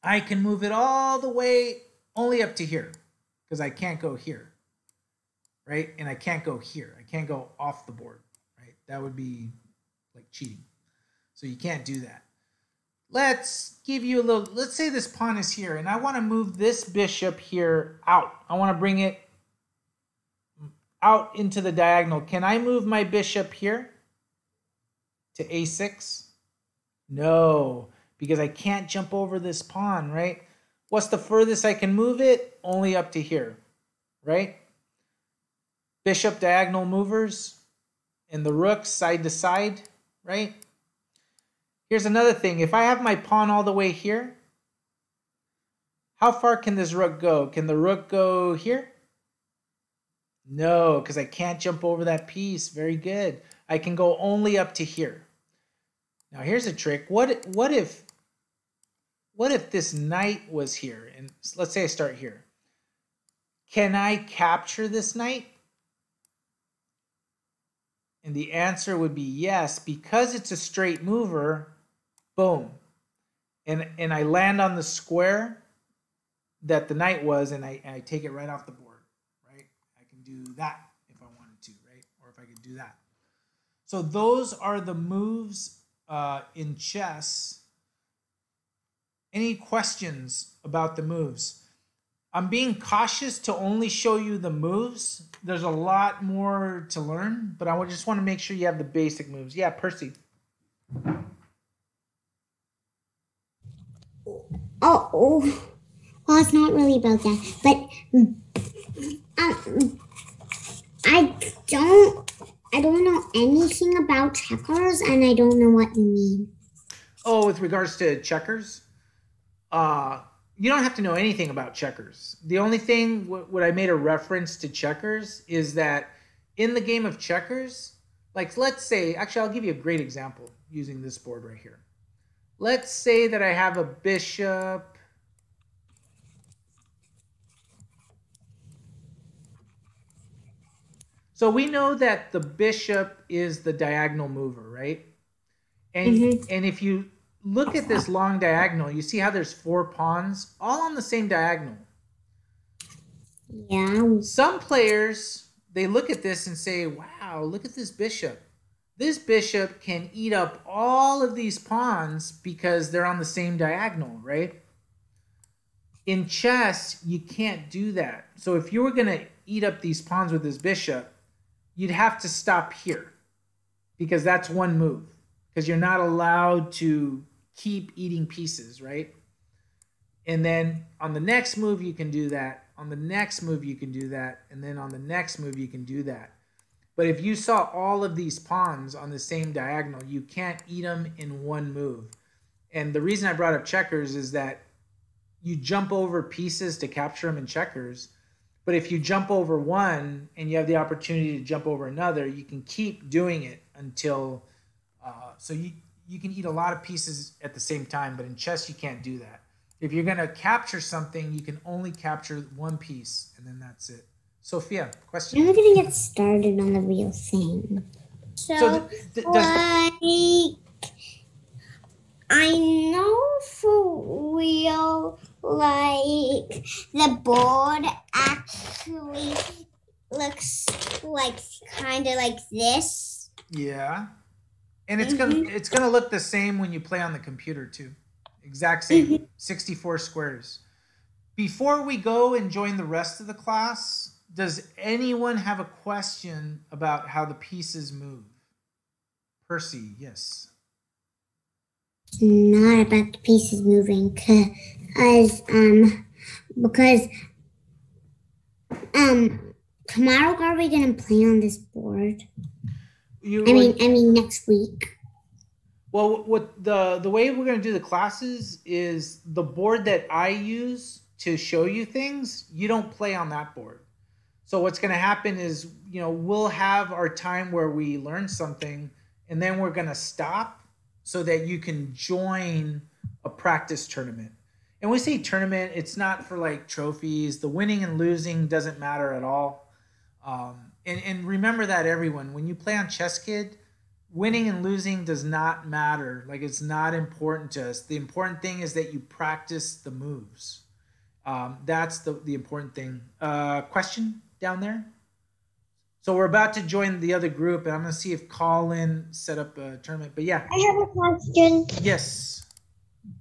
I can move it all the way only up to here, because I can't go here, right? And I can't go here. I can't go off the board, right? That would be like cheating. So you can't do that. Let's give you a little, let's say this pawn is here, and I want to move this bishop here out. I want to bring it out into the diagonal. Can I move my bishop here to a6? No, because I can't jump over this pawn, right? What's the furthest I can move it? Only up to here, right? Bishop diagonal movers and the rook side to side, right? Here's another thing. If I have my pawn all the way here, how far can this rook go? Can the rook go here? No, because I can't jump over that piece. Very good. I can go only up to here. Now here's a trick. What if this knight was here? And let's say I start here. Can I capture this knight? And the answer would be yes, because it's a straight mover. Boom. And I land on the square that the knight was, and I take it right off the board, right? I can do that if I wanted to, right? Or if I could do that. So those are the moves in chess. Any questions about the moves? I'm being cautious to only show you the moves. There's a lot more to learn, but I just want to make sure you have the basic moves. Yeah, Percy. Oh, well, it's not really about that, but I don't know anything about checkers, and I don't know what you mean. Oh, with regards to checkers, you don't have to know anything about checkers. The only thing what I made a reference to checkers is that in the game of checkers, like let's say, actually I'll give you a great example using this board right here. Let's say that I have a bishop. So we know that the bishop is the diagonal mover, right? And, and if you look at this long diagonal, you see how there's 4 pawns, all on the same diagonal. Yeah. Some players, they look at this and say, wow, look at this bishop. This bishop can eat up all of these pawns because they're on the same diagonal, right? In chess, you can't do that. So if you were going to eat up these pawns with this bishop, you'd have to stop here because that's one move, because you're not allowed to keep eating pieces, right? And then on the next move, you can do that. On the next move, you can do that. And then on the next move, you can do that. But if you saw all of these pawns on the same diagonal, you can't eat them in one move. And the reason I brought up checkers is that you jump over pieces to capture them in checkers. But if you jump over one and you have the opportunity to jump over another, you can keep doing it until, so you can eat a lot of pieces at the same time, but in chess you can't do that. If you're going to capture something, you can only capture one piece, and then that's it. Sophia, question. I'm gonna get started on the real thing. So I know for real, like the board actually looks like kind of like this. Yeah, and it's gonna look the same when you play on the computer too. Exact same, 64 squares. Before we go and join the rest of the class, does anyone have a question about how the pieces move? Percy, yes. Not about the pieces moving, because tomorrow are we gonna play on this board? I mean next week. Well, what the way we're gonna do the classes is the board that I use to show you things. You don't play on that board. So what's gonna happen is, we'll have our time where we learn something, and then we're gonna stop so that you can join a practice tournament. And we say tournament, it's not for like trophies. The winning and losing doesn't matter at all. And remember that, everyone, when you play on Chess Kid, winning and losing does not matter. Like, it's not important to us. The important thing is that you practice the moves. That's the important thing. Question down there? So we're about to join the other group, and I'm going to see if Colin set up a tournament. But yeah. I have a question. Yes.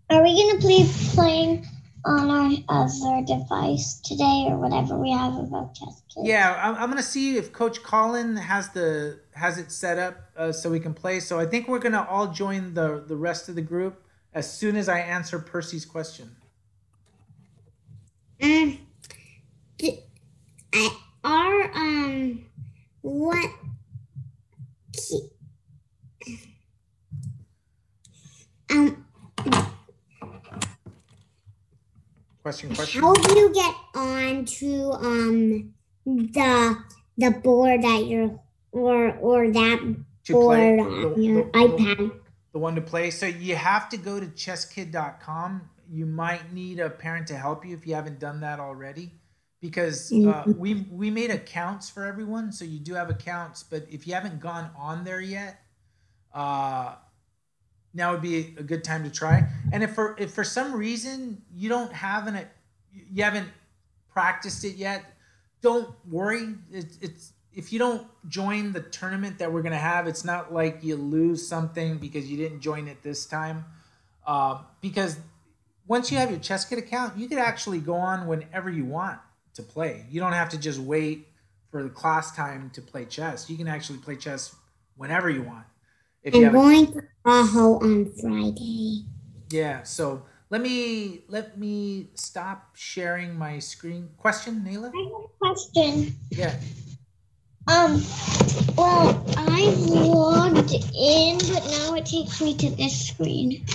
Are we going to be playing on our other device today, or whatever we have about Chess Kids? Yeah, I'm going to see if Coach Colin has it set up so we can play. So I think we're going to all join the rest of the group as soon as I answer Percy's question. What? Question. How do you get onto the board that you're or that to board play, on your iPad? The one to play. So you have to go to chesskid.com. You might need a parent to help you if you haven't done that already, because we made accounts for everyone. So you do have accounts, but if you haven't gone on there yet, now would be a good time to try. And if for some reason you haven't practiced it yet, don't worry. It's if you don't join the tournament that we're gonna have, it's not like you lose something because you didn't join it this time. Because once you have your Chess Kid account, you could actually go on whenever you want to play. You don't have to just wait for the class time to play chess. You can actually play chess whenever you want. I'm going to Tahoe on Friday. Yeah, so let me stop sharing my screen. Question, Nayla? I have a question. Yeah. Well, I logged in, but now it takes me to this screen.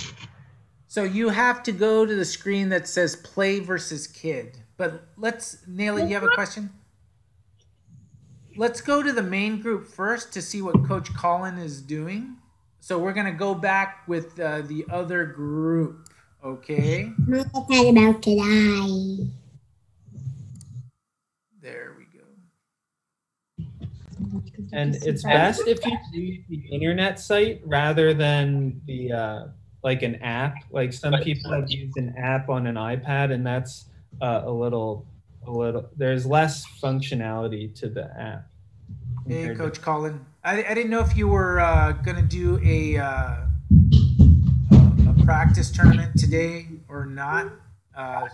So you have to go to the screen that says play versus kid. But Nayla, you have a question? Let's go to the main group first to see what Coach Colin is doing. So we're going to go back with the other group, okay? My iPad about to die. There we go. And it's best if you use the internet site rather than the like an app. Like some people have used an app on an iPad, and that's a little. There's less functionality to the app. Hey, Coach Colin. I didn't know if you were going to do a practice tournament today or not,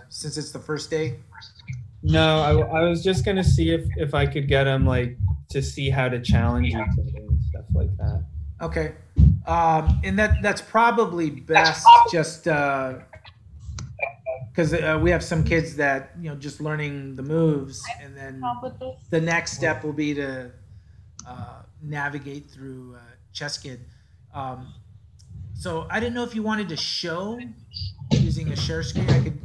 since it's the first day. No, I was just going to see if I could get them to see how to challenge each other and stuff like that. Okay. And that's probably best just because we have some kids that, just learning the moves, and then the next step will be to navigate through Chess Kid. So I didn't know if you wanted to show using a share screen. I could.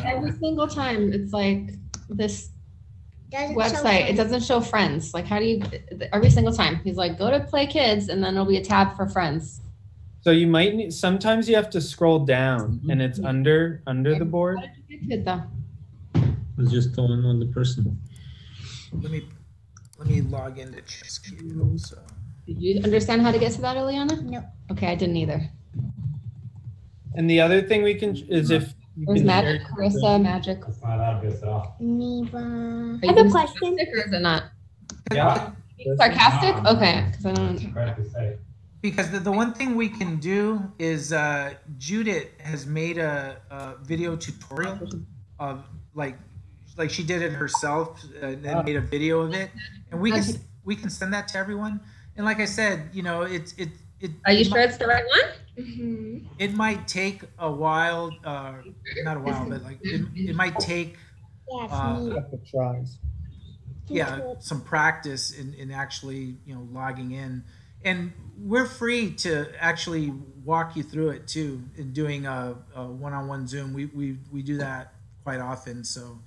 Every single time, it's like this website. It doesn't show friends. Like, how do you? Every single time, he's like, go to Play Kids, and then there'll be a tab for friends. So you might need. Sometimes you have to scroll down, and it's under the board. How did you get to it though? It's just on the person. let me log into ChessKid also. Did you understand how to get to that, Eliana? No. Okay, I didn't either. And the other thing we can is if you There's can magic, share- Carissa, magic. That's not obvious at all. Neva. I have a question. Or is it not? Yeah. Sarcastic? Okay. Because I don't. Right to say. Because the one thing we can do is Judith has made a video tutorial of like she did it herself and then made a video of it, and we can send that to everyone. And like I said, you know, it. Are you sure it's the right one? Mm-hmm. It might take a while, not a while, but like it might take couple tries. yeah, some practice in actually, you know, logging in. And we're free to actually walk you through it too in doing a one-on-one Zoom. We do that quite often. So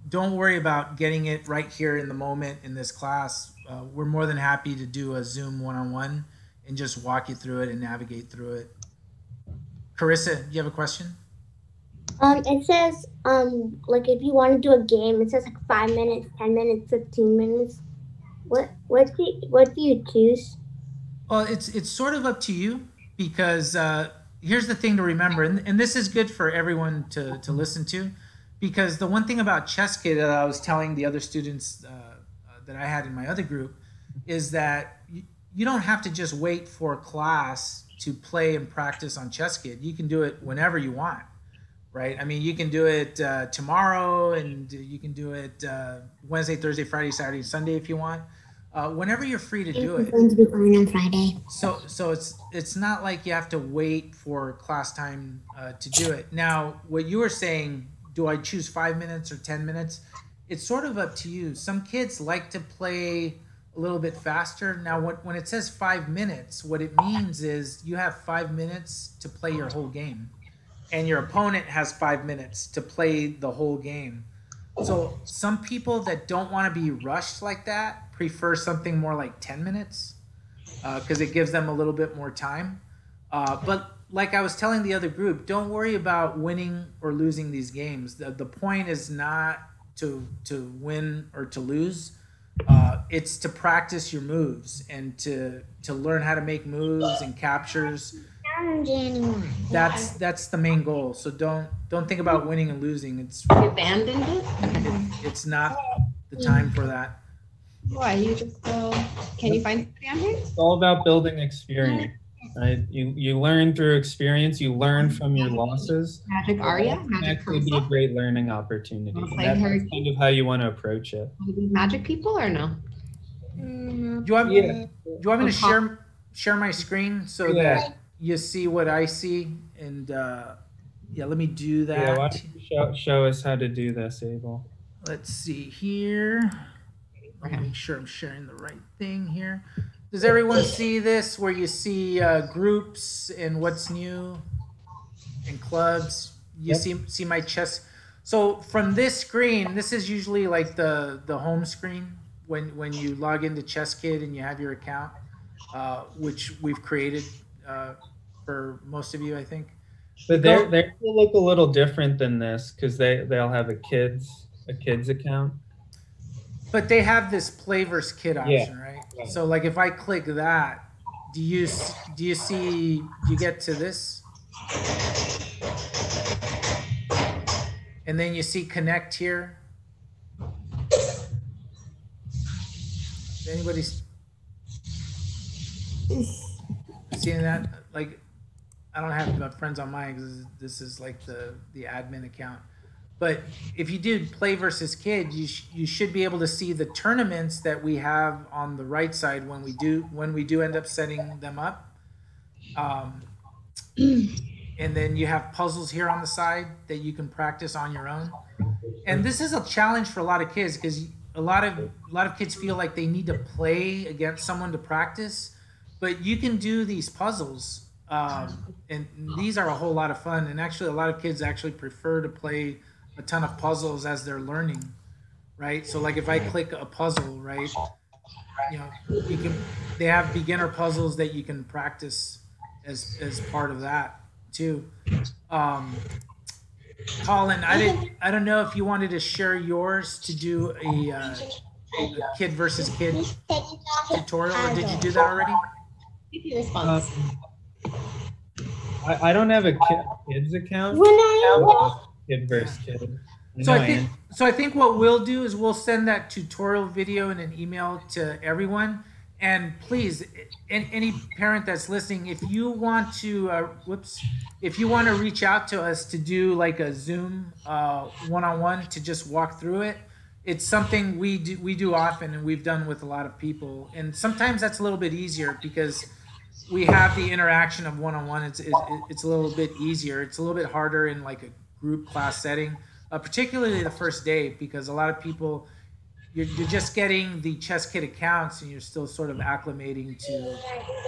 don't worry about getting it right here in the moment in this class. We're more than happy to do a Zoom one-on-one and just walk you through it and navigate through it. Carissa, do you have a question? It says, like if you want to do a game, it says like 5 minutes, 10 minutes, 15 minutes. What do you choose? Well, it's sort of up to you because here's the thing to remember, and this is good for everyone to listen to, because the one thing about ChessKid that I was telling the other students that I had in my other group is that you don't have to just wait for class to play and practice on ChessKid. You can do it whenever you want. Right? I mean, you can do it tomorrow, and you can do it Wednesday, Thursday, Friday, Saturday, Sunday if you want. Whenever you're free to do it. I'm going to be fine on Friday. So it's not like you have to wait for class time to do it. Now, what you were saying, do I choose 5 minutes or 10 minutes? It's sort of up to you. Some kids like to play a little bit faster. Now, when it says 5 minutes, what it means is you have 5 minutes to play your whole game. And your opponent has 5 minutes to play the whole game. So some people that don't want to be rushed like that prefer something more like 10 minutes because it gives them a little bit more time. But like I was telling the other group, don't worry about winning or losing these games. The point is not to win or to lose. It's to practice your moves and to learn how to make moves and captures. That's the main goal. So don't think about winning and losing. You abandoned it? It's not the time for that. Why? You just go. Can you find somebody on here? It's all about building experience, right? You learn through experience. You learn from your losses. Magic Arya? It can Magic actually be a great learning opportunity. Play That's her. kind of how you want to approach it. Magic people or no? Do you want me to share my screen so that you see what I see? And yeah, let me do that. Yeah, why don't you show us how to do this, Abel? Let's see here. Let me make sure I'm sharing the right thing here. Does everyone see this where you see groups and what's new and clubs? You see my chess. So from this screen, this is usually like the home screen when you log into ChessKid and you have your account, which we've created for most of you, I think. But they will look a little different than this because they'll have a kids account. But they have this play versus kid option, right? So like if I click that, do you get to this? And then you see connect here. Anybody seeing that? Like, I don't have my friends on mine because this is like the admin account. But if you do play versus kid, you should be able to see the tournaments that we have on the right side when we do end up setting them up. And then you have puzzles here on the side that you can practice on your own. And this is a challenge for a lot of kids because a lot of kids feel like they need to play against someone to practice, but you can do these puzzles. And these are a whole lot of fun. And actually a lot of kids actually prefer to play a ton of puzzles as they're learning, right? So like if I click a puzzle, right, you know, they have beginner puzzles that you can practice as part of that too. Colin, I don't know if you wanted to share yours to do a kid versus kid tutorial, or did you do that already? Response. I don't have a kids account. Kid versus kid. So I think what we'll do is we'll send that tutorial video in an email to everyone. And please, any parent that's listening, if you want to, if you want to reach out to us to do like a Zoom one-on-one to just walk through it, it's something we do often, and we've done with a lot of people. And sometimes that's a little bit easier because we have the interaction of one-on-one. It's a little bit easier. It's a little bit harder in like a group class setting, particularly the first day, because a lot of people, you're just getting the Chess Kid accounts and you're still sort of acclimating to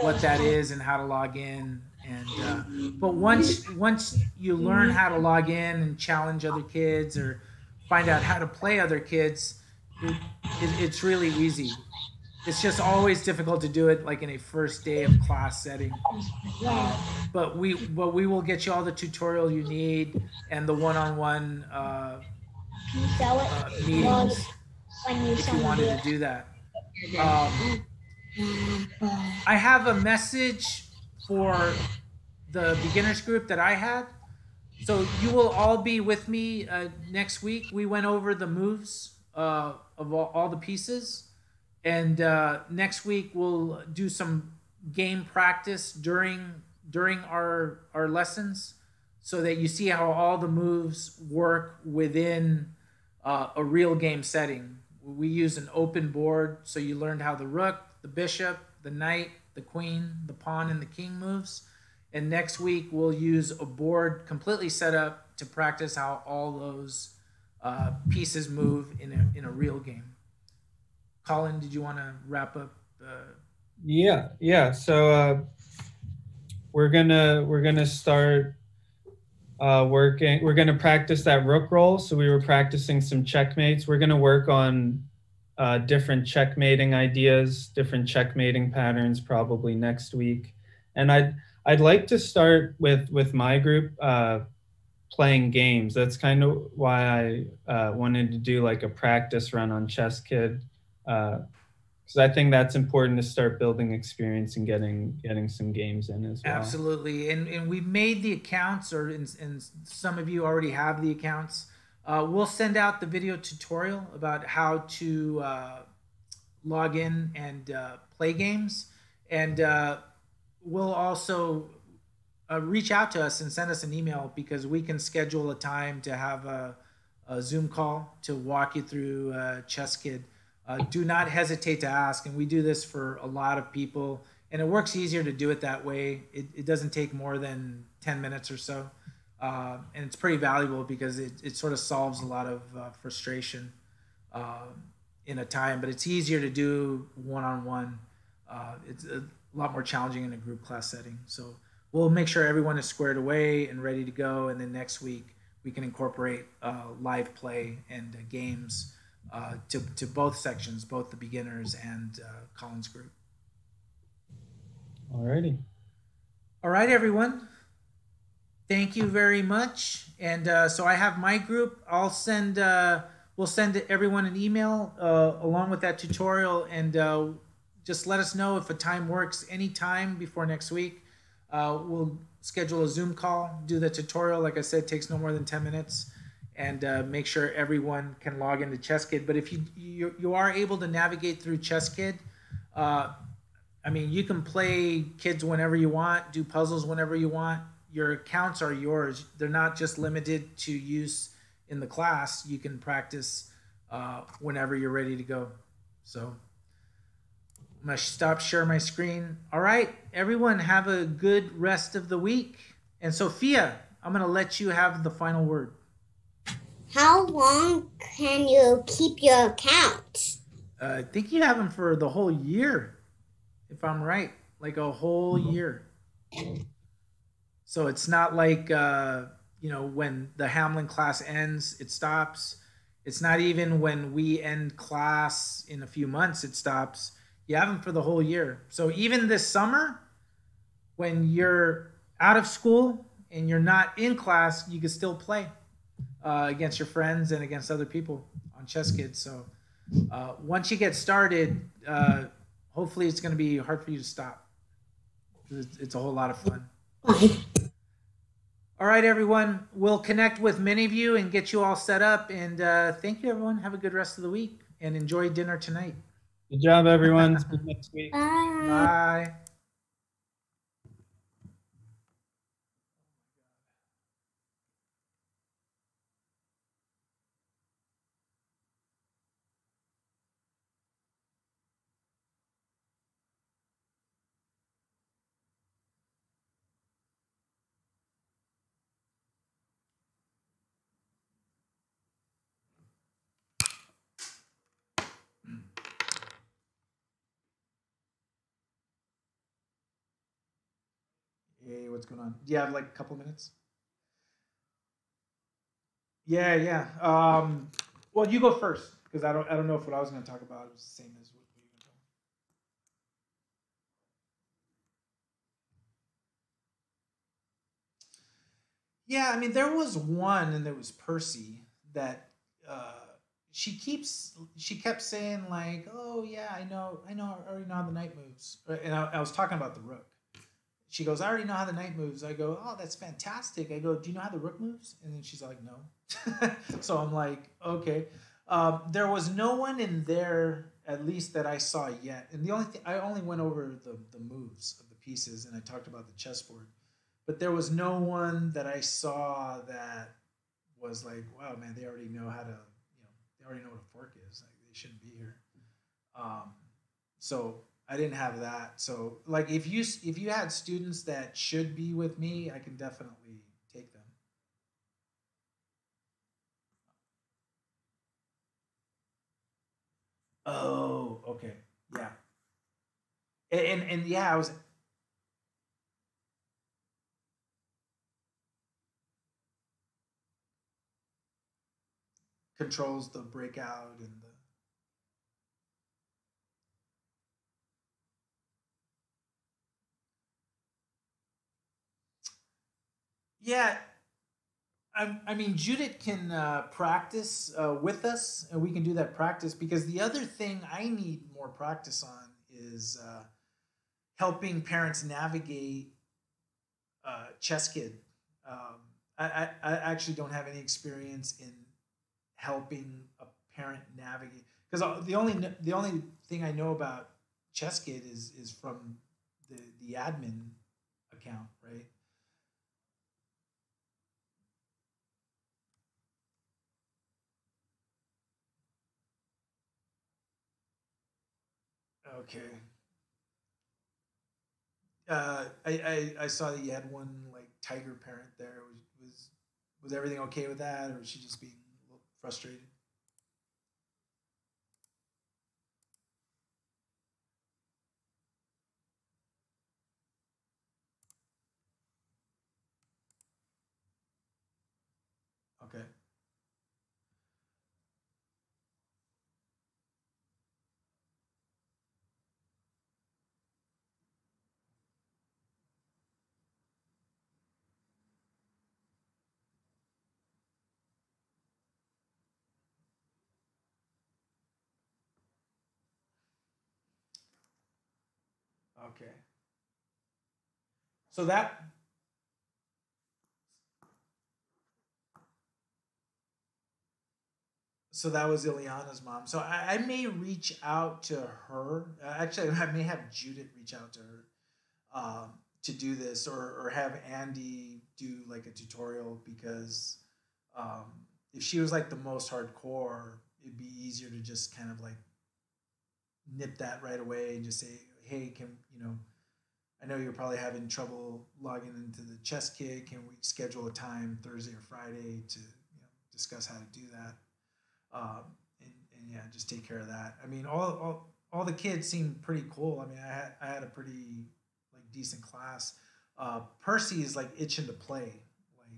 what that is and how to log in. And but once you learn how to log in and challenge other kids or find out how to play other kids, it's really easy. It's just always difficult to do it like in a first day of class setting. But we will get you all the tutorial you need and the one-on-one meetings if you wanted to do that. I have a message for the beginners group that I had. So you will all be with me next week. We went over the moves of all the pieces. And next week we'll do some game practice during our lessons so that you see how all the moves work within a real game setting. We use an open board, so you learned how the rook, the bishop, the knight, the queen, the pawn, and the king moves. And next week we'll use a board completely set up to practice how all those pieces move in a real game. Colin, did you want to wrap up? Yeah. So we're gonna start working. We're gonna practice that rook roll. So we were practicing some checkmates. We're gonna work on different checkmating ideas, different checkmating patterns, probably next week. And I'd like to start with my group playing games. That's kind of why I wanted to do like a practice run on Chess Kid. Because I think that's important to start building experience and getting some games in as well. Absolutely, and we've made the accounts, and some of you already have the accounts. We'll send out the video tutorial about how to log in and play games, and we'll also reach out to us and send us an email, because we can schedule a time to have a Zoom call to walk you through Chess Kid. Do not hesitate to ask, and we do this for a lot of people, and it works easier to do it that way. It doesn't take more than 10 minutes or so, and it's pretty valuable because it sort of solves a lot of frustration in a time, but it's easier to do one-on-one. It's a lot more challenging in a group class setting. So we'll make sure everyone is squared away and ready to go, and then next week we can incorporate live play and games to both sections, both the beginners and Colin's group. Alrighty. All right, everyone. Thank you very much. And so I have my group. We'll send everyone an email along with that tutorial, and just let us know if a time works anytime before next week. We'll schedule a Zoom call, do the tutorial. Like I said, it takes no more than 10 minutes. And make sure everyone can log into Chess Kid. But if you are able to navigate through Chess Kid, I mean, you can play kids whenever you want, do puzzles whenever you want. Your accounts are yours. They're not just limited to use in the class. You can practice whenever you're ready to go. So I'm going to stop sharing my screen. All right, everyone, have a good rest of the week. And Sophia, I'm going to let you have the final word. How long can you keep your account? I think you have them for the whole year, if I'm right, like a whole year. So it's not like, when the Hamlin class ends, it stops. It's not even when we end class in a few months, it stops. You have them for the whole year. So even this summer, when you're out of school and you're not in class, you can still play. against your friends and against other people on Chess Kids. So once you get started, hopefully it's going to be hard for you to stop. It's a whole lot of fun. All right, everyone. We'll connect with many of you and get you all set up. And thank you, everyone. Have a good rest of the week and enjoy dinner tonight. Good job, everyone. See you next week. Bye. Bye. Hey, what's going on? Do you have like a couple minutes? Yeah. Well, you go first because I don't know if what I was going to talk about was the same as what you were going to talk about. Yeah, I mean, there was one, and there was Percy that she kept saying like, "Oh yeah, I already know how the knight moves," and I was talking about the rook. She goes, "I already know how the knight moves." I go, "Oh, that's fantastic." I go, "Do you know how the rook moves?" And then she's like, "No." So I'm like, "Okay." There was no one in there, at least that I saw yet. And the only thing, I only went over the moves of the pieces, and I talked about the chessboard. But there was no one that I saw that was like, "Wow, man, they already know how to, they already know what a fork is. Like, they shouldn't be here." So I didn't have that. So like if you had students that should be with me, I can definitely take them. Oh, okay. Yeah. And yeah, I was controls the breakout and the yeah. I mean, Judith can practice with us, and we can do that practice because the other thing I need more practice on is helping parents navigate Chess Kid. I actually don't have any experience in helping a parent navigate because the only thing I know about Chess Kid is from the admin account, right? Okay. I saw that you had one like tiger parent there. Was everything okay with that, or was she just being a little frustrated? Okay. Okay. So that was Ileana's mom. So I may reach out to her. Actually, I may have Judith reach out to her to do this, or have Andy do like a tutorial because if she was like the most hardcore, it'd be easier to just kind of like nip that right away and just say, "Hey, I know you're probably having trouble logging into the Chess Kid. Can we schedule a time Thursday or Friday to discuss how to do that?" And yeah, just take care of that. I mean, all the kids seem pretty cool. I mean, I had a pretty like decent class. Percy is like itching to play, like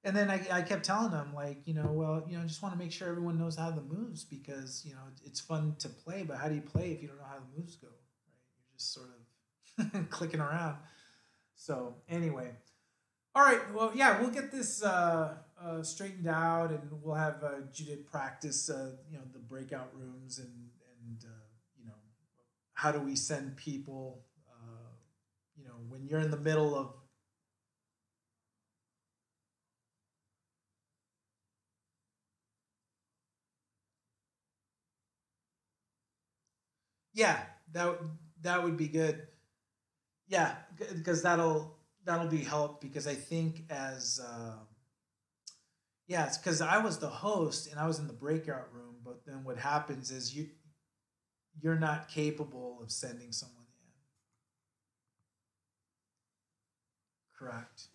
and then I kept telling them like I just want to make sure everyone knows how the moves because it's fun to play, but how do you play if you don't know how the moves go, right? You're just sort of clicking around. So anyway, all right. Well, yeah, we'll get this straightened out, and we'll have Judith practice, the breakout rooms and how do we send people, when you're in the middle of. Yeah, that would be good. Yeah, because that'll be help, because I think it's because I was the host and I was in the breakout room, but then what happens is you're not capable of sending someone in. Correct.